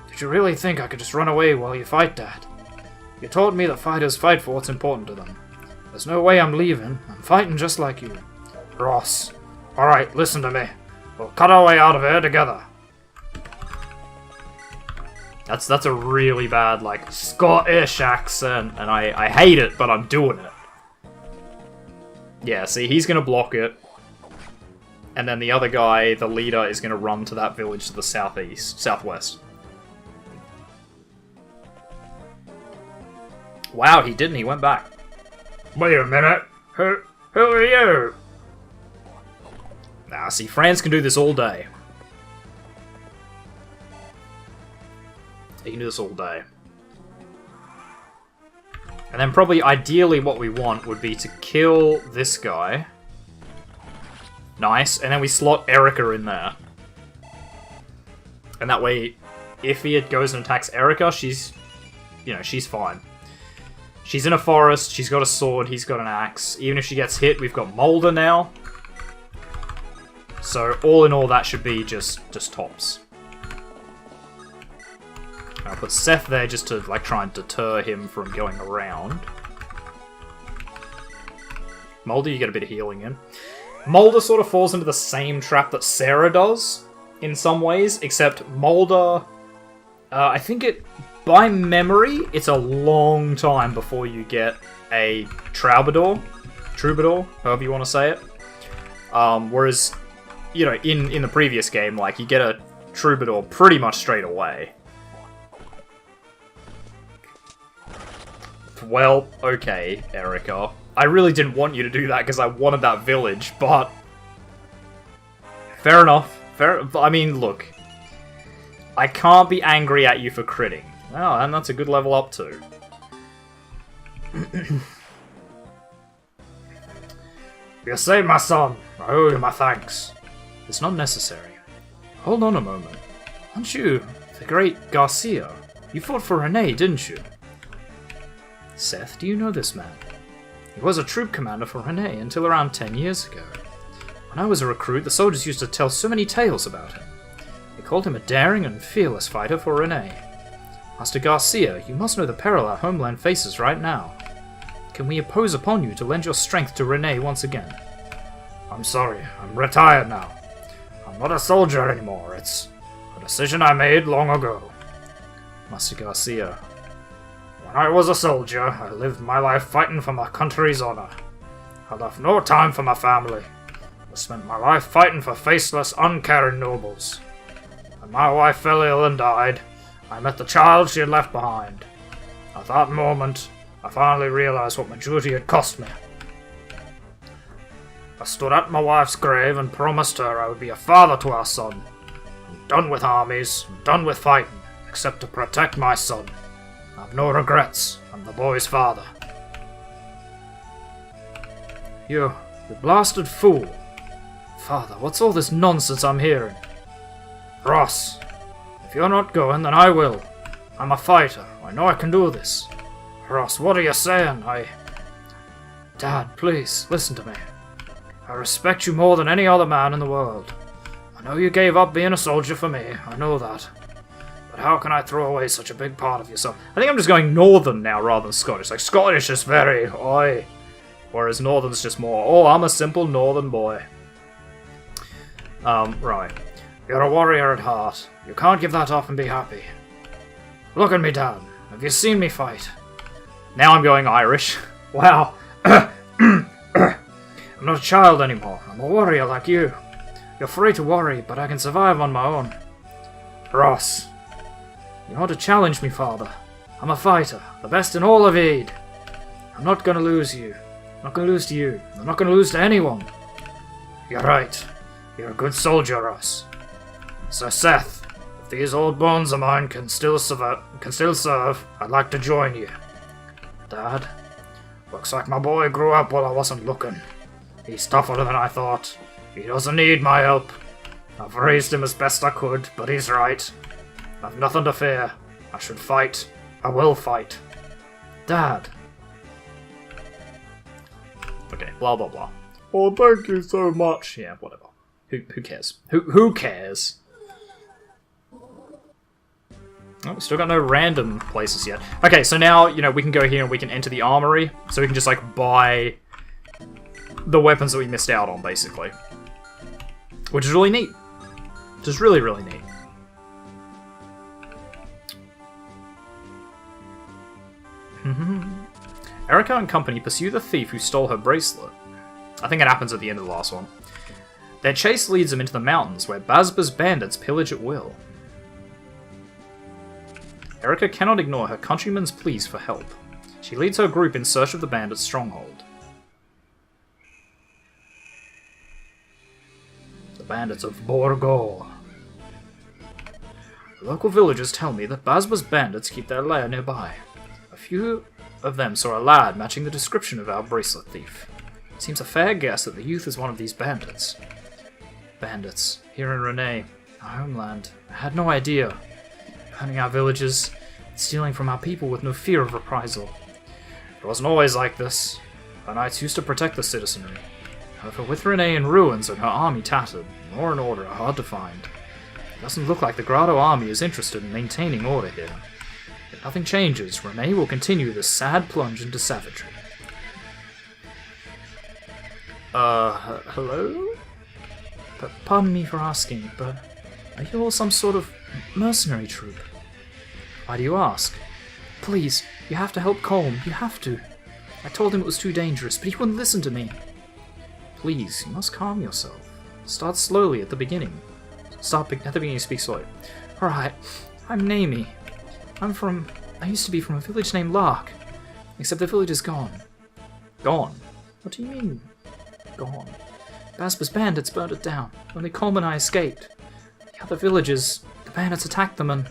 Did you really think I could just run away while you fight, Dad? You told me that fighters fight for what's important to them. There's no way I'm leaving. I'm fighting just like you. Ross. Alright, listen to me. We'll cut our way out of here together. That's a really bad, like, Scottish accent, and I hate it, but I'm doing it. Yeah, see, he's gonna block it. And then the other guy, the leader, is gonna run to that village to the southwest. Wow, he didn't, he went back. Wait a minute. Who are you? Nah, see, France can do this all day. He can do this all day. And then probably, ideally, what we want would be to kill this guy. Nice. And then we slot Erica in there. And that way, if he goes and attacks Erica, she's... You know, she's fine. She's in a forest, she's got a sword, he's got an axe. Even if she gets hit, we've got Mulder now. So, all in all, that should be just tops. I'll put Seth there just to, like, try and deter him from going around. Mulder, you get a bit of healing in. Mulder sort of falls into the same trap that Sarah does, in some ways, except Mulder... I think by memory, it's a long time before you get a troubadour, however you want to say it. Whereas, you know, in the previous game, like, you get a troubadour pretty much straight away. Well, okay, Erica. I really didn't want you to do that because I wanted that village, but... Fair enough. I mean, look. I can't be angry at you for critting. Oh, and that's a good level up too. You saved my son. I owe you my thanks. It's not necessary. Hold on a moment. Aren't you the great Garcia? You fought for Renee, didn't you? Seth, do you know this man? He was a troop commander for Renee until around 10 years ago. When I was a recruit, the soldiers used to tell so many tales about him. They called him a daring and fearless fighter for Renee. Master Garcia, you must know the peril our homeland faces right now. Can we impose upon you to lend your strength to Renee once again? I'm sorry, I'm retired now. I'm not a soldier anymore. It's a decision I made long ago. Master Garcia. When I was a soldier, I lived my life fighting for my country's honor. I left no time for my family. I spent my life fighting for faceless, uncaring nobles. When my wife fell ill and died, I met the child she had left behind. At that moment, I finally realized what my duty had cost me. I stood at my wife's grave and promised her I would be a father to our son. I'm done with armies, I'm done with fighting, except to protect my son. I have no regrets. I'm the boy's father. You blasted fool. Father, what's all this nonsense I'm hearing? Ross, if you're not going, then I will. I'm a fighter. I know I can do this. Ross, what are you saying? Dad, please, listen to me. I respect you more than any other man in the world. I know you gave up being a soldier for me. I know that. But how can I throw away such a big part of yourself? I think I'm just going Northern now rather than Scottish. Like, Scottish is very, oi. Whereas Northern's just more, oh, I'm a simple Northern boy. Right. You're a warrior at heart. You can't give that up and be happy. Look at me, Dad. Have you seen me fight? Now I'm going Irish. Wow. I'm not a child anymore. I'm a warrior like you. You're free to worry, but I can survive on my own. Ross. You want to challenge me, Father? I'm a fighter, the best in all of Aid. I'm not gonna lose you. I'm not gonna lose to you. I'm not gonna lose to anyone. You're right. You're a good soldier, Ross. So Seth, if these old bones of mine can still serve, I'd like to join you. Dad, looks like my boy grew up while I wasn't looking. He's tougher than I thought. He doesn't need my help. I've raised him as best I could, but he's right. I've nothing to fear. I should fight. I will fight. Dad. Okay, blah blah blah. Oh, thank you so much. Yeah, whatever. Who cares? Who cares? Oh, we still got no random places yet. Okay, so now, you know, we can go here and we can enter the armory. So we can just, like, buy the weapons that we missed out on, basically. Which is really neat. Just really, really neat. Erica and company pursue the thief who stole her bracelet. I think it happens at the end of the last one. Their chase leads them into the mountains, where Bazba's bandits pillage at will. Erica cannot ignore her countrymen's pleas for help. She leads her group in search of the bandits' stronghold. The bandits of Borgo. Local villagers tell me that Bazba's bandits keep their lair nearby. A few of them saw a lad matching the description of our bracelet thief. It seems a fair guess that the youth is one of these bandits. Bandits, here in Renee, our homeland. I had no idea. Hunting our villages, stealing from our people with no fear of reprisal. It wasn't always like this. Our knights used to protect the citizenry. However, with Renee in ruins and her army tattered, law and order are hard to find. It doesn't look like the Grotto army is interested in maintaining order here. If nothing changes, Renee will continue this sad plunge into savagery. Hello? Pardon me for asking, but are you all some sort of mercenary troop? Why do you ask? Please, you have to help Colm, you have to. I told him it was too dangerous, but he wouldn't listen to me. Please, you must calm yourself. Start slowly at the beginning. At the beginning, speak slowly. Alright, I'm Naomi. I used to be from a village named Lark. Except the village is gone. Gone? What do you mean, gone? Bazba's bandits burned it down. Only Colm and I escaped. The other villagers, the bandits attacked them and...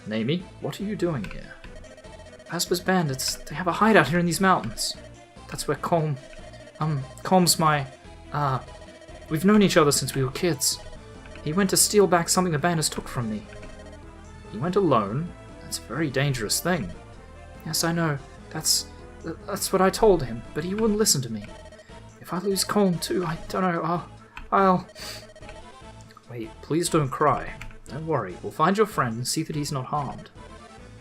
Naomi, what are you doing here? Bazba's bandits, they have a hideout here in these mountains. That's where Colm's my... we've known each other since we were kids. He went to steal back something the bandits took from me. He went alone? That's a very dangerous thing. Yes, I know. That's what I told him, but he wouldn't listen to me. If I lose Colm too, I don't know, I'll... Wait, please don't cry. Don't worry, we'll find your friend and see that he's not harmed.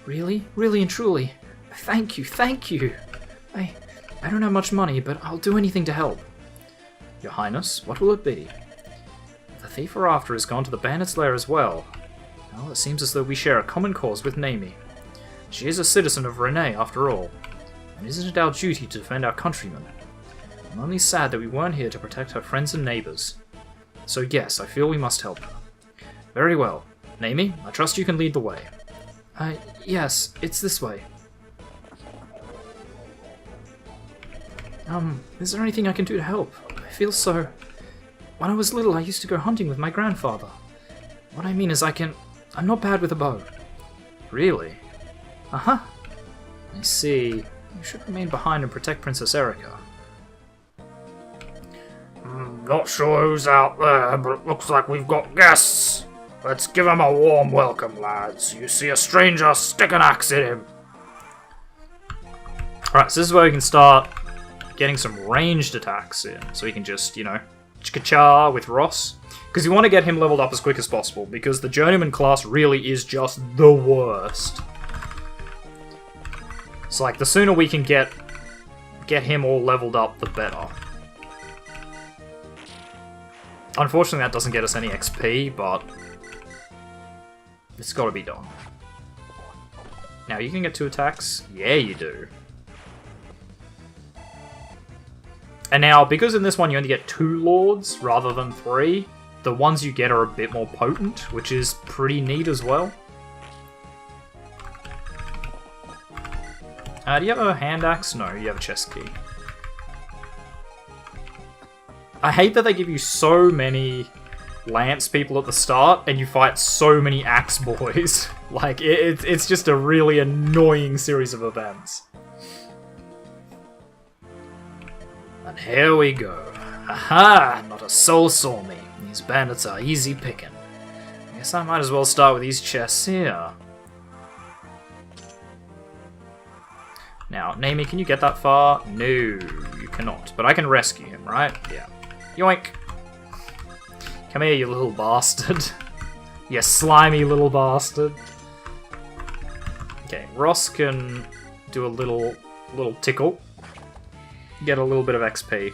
Really? Really and truly? Thank you, thank you! I don't have much money, but I'll do anything to help. Your Highness, what will it be? The thief we're after has gone to the bandit's lair as well. Well, it seems as though we share a common cause with Naomi. She is a citizen of Renee, after all. And isn't it our duty to defend our countrymen? I'm only sad that we weren't here to protect her friends and neighbours. So yes, I feel we must help her. Very well. Naomi, I trust you can lead the way. Yes, it's this way. Is there anything I can do to help? I feel so... When I was little, I used to go hunting with my grandfather. What I mean is I'm not bad with a bow. Really? Uh-huh. I see. You should remain behind and protect Princess Erica. Not sure who's out there, but it looks like we've got guests. Let's give him a warm welcome, lads. You see a stranger, stick an axe in him. Alright, so this is where we can start getting some ranged attacks in. So we can just, you know, chka-cha with Ross. Because you want to get him leveled up as quick as possible, because the Journeyman class really is just the worst. So, like, the sooner we can get him all leveled up, the better. Unfortunately, that doesn't get us any XP, but it's got to be done. Now, you can get 2 attacks. Yeah, you do. And now, because in this one you only get 2 lords rather than 3, the ones you get are a bit more potent, which is pretty neat as well. Do you have a hand axe? No, you have a chest key. I hate that they give you so many lance people at the start, and you fight so many axe boys. Like, it's just a really annoying series of events. And here we go. Aha! Not a soul saw me. These bandits are easy picking. I guess I might as well start with these chests here. Now, Naomi, can you get that far? No, you cannot. But I can rescue him. him, right? Yeah. Yoink! Come here, you little bastard. You slimy little bastard. Okay, Ross can do a little tickle. Get a little bit of XP.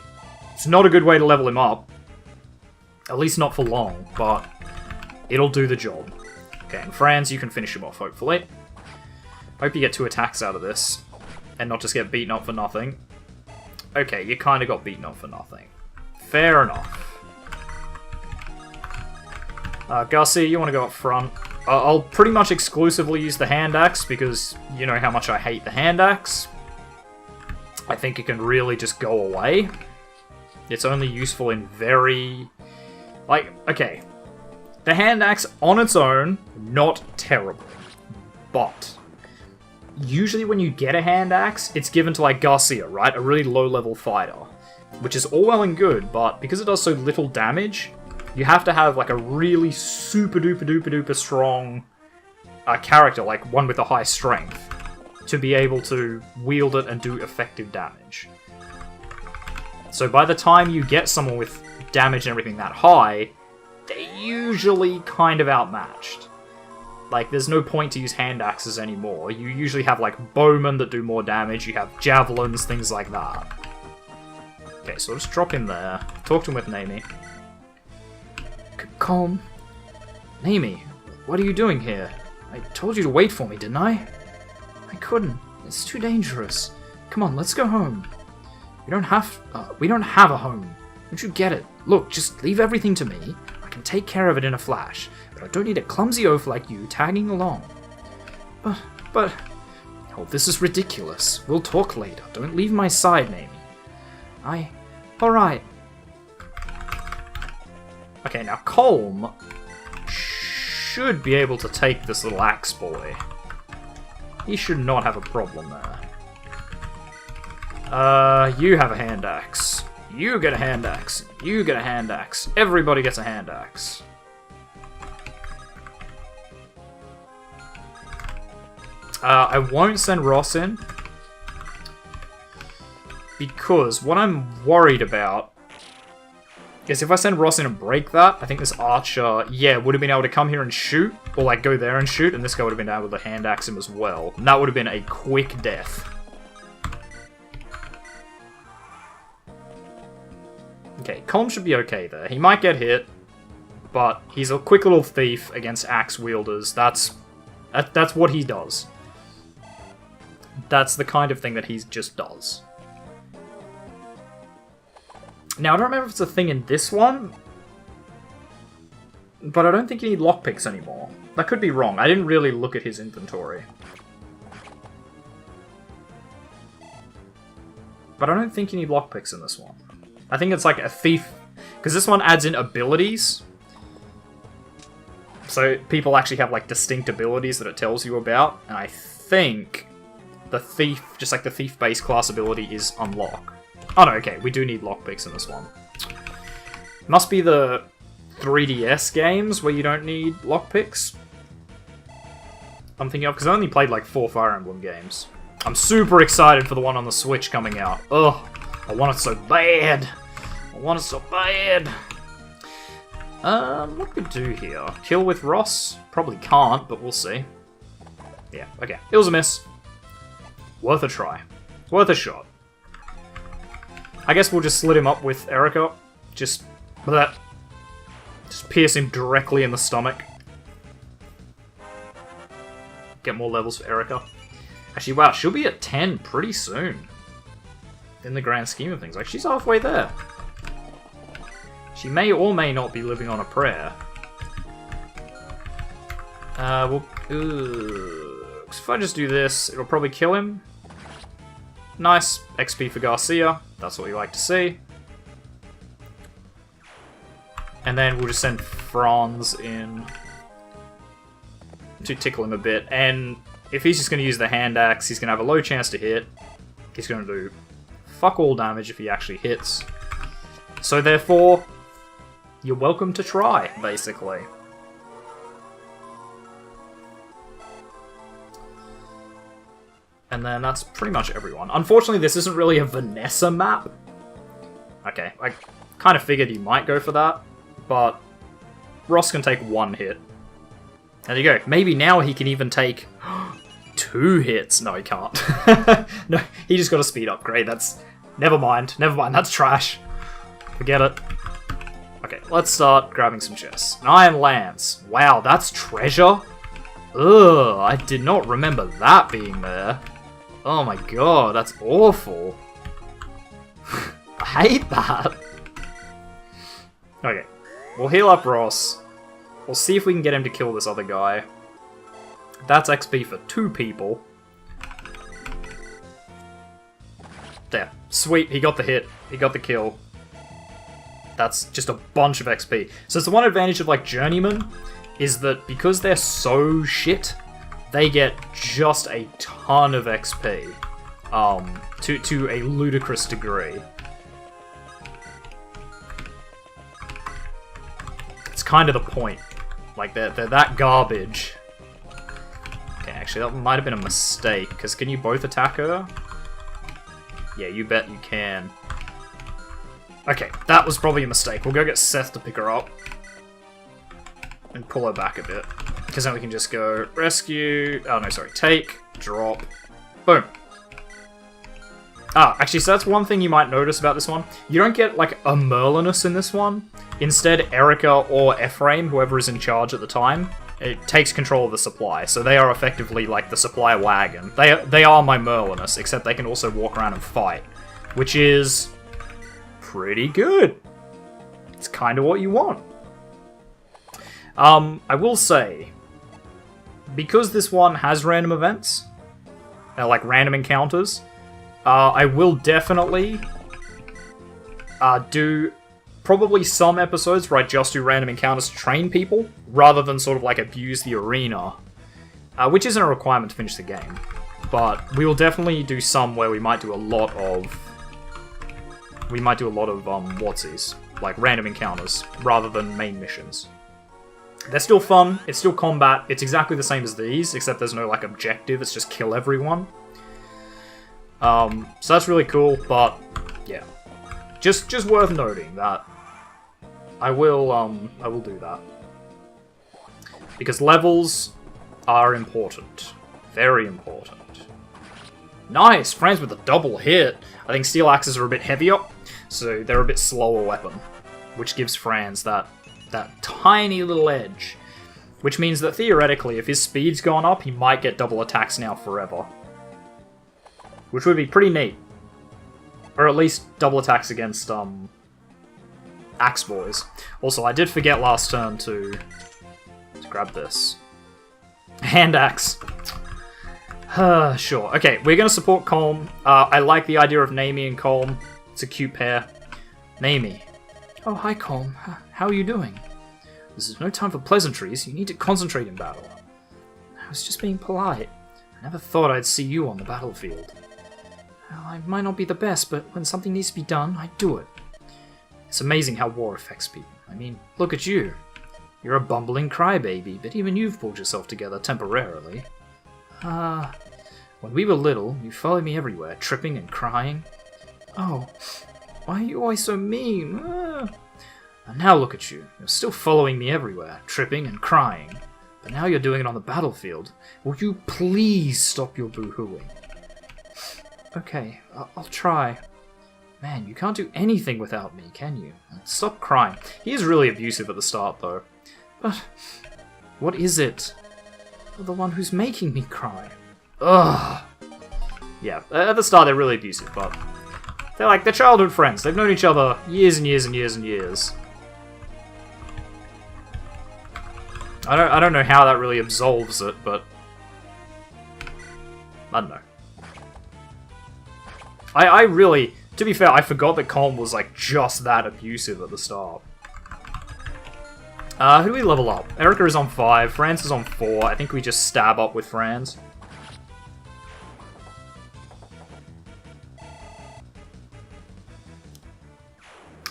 It's not a good way to level him up. At least not for long, but it'll do the job. Okay, and Franz, you can finish him off, hopefully. Hope you get 2 attacks out of this, and not just get beaten up for nothing. Okay, you kind of got beaten up for nothing. Fair enough. Garcia, you want to go up front. I'll pretty much exclusively use the hand axe, because you know how much I hate the hand axe. I think it can really just go away. It's only useful in very... Like, okay. The hand axe on its own, not terrible. But usually when you get a hand axe, it's given to, like, Garcia, right? A really low-level fighter. Which is all well and good, but because it does so little damage, you have to have, like, a really super-duper-duper-duper strong character, like one with a high strength, to be able to wield it and do effective damage. So by the time you get someone with damage and everything that high, they're usually kind of outmatched. Like, there's no point to use hand axes anymore. You usually have, like, bowmen that do more damage, you have javelins, things like that. Okay, so I'll just drop him there. Talk to him with Naomi. Calm. Naomi, what are you doing here? I told you to wait for me, didn't I? I couldn't. It's too dangerous. Come on, let's go home. We don't have a home. Don't you get it? Look, just leave everything to me. I can take care of it in a flash. But I don't need a clumsy oaf like you tagging along. But... Oh, this is ridiculous. We'll talk later. Don't leave my side, Naomi. Alright. Okay, now Colm should be able to take this little axe boy. He should not have a problem there. You have a hand axe. You get a hand axe. You get a hand axe. Everybody gets a hand axe. I won't send Ross in, because what I'm worried about is if I send Ross in and break that, I think this archer, yeah, would have been able to come here and shoot, or like go there and shoot, and this guy would have been able to hand axe him as well. And that would have been a quick death. Okay, Colm should be okay there. He might get hit, but he's a quick little thief against axe wielders. That's what he does. That's the kind of thing that he just does. Now, I don't remember if it's a thing in this one, but I don't think you need lockpicks anymore. That could be wrong. I didn't really look at his inventory. But I don't think you need lockpicks in this one. I think it's like a thief, because this one adds in abilities. So people actually have like distinct abilities that it tells you about, and I think the thief, just like the thief base class ability, is unlock. Oh no, okay, we do need lockpicks in this one. Must be the 3DS games where you don't need lockpicks. I'm thinking of, because I only played like 4 Fire Emblem games. I'm super excited for the one on the Switch coming out. Ugh, I want it so bad. I want it so bad. What could we do here? Kill with Ross? Probably can't, but we'll see. Yeah, okay. It was a miss. Worth a try. Worth a shot. I guess we'll just slit him up with Erica. Just pierce him directly in the stomach. Get more levels for Erica. Actually, wow, she'll be at 10 pretty soon. In the grand scheme of things. Like, she's halfway there. She may or may not be living on a prayer. If I just do this, it'll probably kill him. Nice. XP for Garcia. That's what we like to see. And then we'll just send Franz in to tickle him a bit. And if he's just going to use the hand axe, he's going to have a low chance to hit. He's going to do fuck all damage if he actually hits. So therefore, you're welcome to try, basically. And then that's pretty much everyone. Unfortunately, this isn't really a Vanessa map. Okay, I kind of figured he might go for that, but Ross can take 1 hit. There you go. Maybe now he can even take 2 hits. No, he can't. No, he just got a speed upgrade. That's... Never mind, that's trash. Forget it. Okay, let's start grabbing some chests. An iron lance. Wow, that's treasure? Ugh, I did not remember that being there. Oh my god, that's awful. I hate that. Okay, we'll heal up Ross. We'll see if we can get him to kill this other guy. That's XP for 2 people. There. Sweet, he got the hit. He got the kill. That's just a bunch of XP. So it's the one advantage of, like, Journeyman, is that because they're so shit, they get just a ton of XP. To a ludicrous degree. It's kind of the point. Like, they're that garbage. Okay, actually, that might have been a mistake, because can you both attack her? Yeah, you bet you can. Okay, that was probably a mistake. We'll go get Seth to pick her up. And pull her back a bit. Because then we can just go rescue... Oh, no, sorry. Take, drop, boom. Ah, actually, so that's one thing you might notice about this one. You don't get, like, a Merlinus in this one. Instead, Erica or Ephraim, whoever is in charge at the time, it takes control of the supply. So they are effectively, like, the supply wagon. They are my Merlinus, except they can also walk around and fight. Which is... pretty good. It's kind of what you want. I will say, because this one has random events, like random encounters, I will definitely do probably some episodes where I just do random encounters to train people, rather than sort of like abuse the arena, which isn't a requirement to finish the game. But we will definitely do some where we might do a lot of whatsies, like random encounters, rather than main missions. They're still fun, it's still combat, it's exactly the same as these, except there's no, like, objective, it's just kill everyone. So that's really cool, but, yeah. Just worth noting that I will do that. Because levels are important. Very important. Nice! Franz with a double hit! I think steel axes are a bit heavier, so they're a bit slower weapon, which gives Franz that tiny little edge. Which means that theoretically, if his speed's gone up, he might get double attacks now forever. Which would be pretty neat. Or at least double attacks against, Axe Boys. Also, I did forget last turn to grab this. Hand axe. Sure. Okay, we're gonna support Colm. I like the idea of Naomi and Colm. It's a cute pair. Naomi. Oh, hi, Colm. How are you doing? This is no time for pleasantries. You need to concentrate in battle. I was just being polite. I never thought I'd see you on the battlefield. Well, I might not be the best, but when something needs to be done, I do it. It's amazing how war affects people. I mean, look at you. You're a bumbling crybaby, but even you've pulled yourself together temporarily. When we were little, you followed me everywhere, tripping and crying. Oh, why are you always so mean? And now look at you. You're still following me everywhere, tripping and crying. But now you're doing it on the battlefield. Will you please stop your boo-hooing? Okay, I'll try. Man, you can't do anything without me, can you? Stop crying. He is really abusive at the start, though. But what is it? You're the one who's making me cry. Ugh. Yeah, at the start they're really abusive, but they're childhood friends. They've known each other years and years and years and years. I don't know how that really absolves it, but I don't know. I really, to be fair, I forgot that Colm was like just that abusive at the start. Who do we level up? Erica is on 5, Franz is on 4. I think we just stab up with Franz.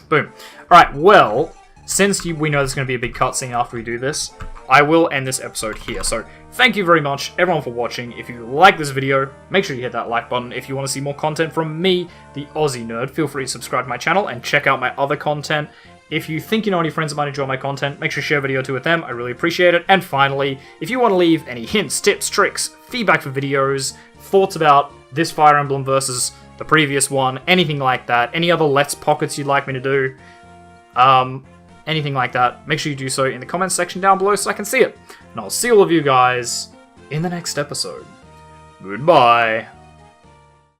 Boom. Alright, well, since we know there's going to be a big cutscene after we do this, I will end this episode here. So thank you very much, everyone, for watching. If you like this video, make sure you hit that like button. If you want to see more content from me, the Aussie Nerd, feel free to subscribe to my channel and check out my other content. If you think you know any friends that might enjoy my content, make sure to share a video or two with them. I really appreciate it. And finally, if you want to leave any hints, tips, tricks, feedback for videos, thoughts about this Fire Emblem versus the previous one, anything like that, any other Let's Pockets you'd like me to do, anything like that, make sure you do so in the comments section down below so I can see it. And I'll see all of you guys in the next episode. Goodbye.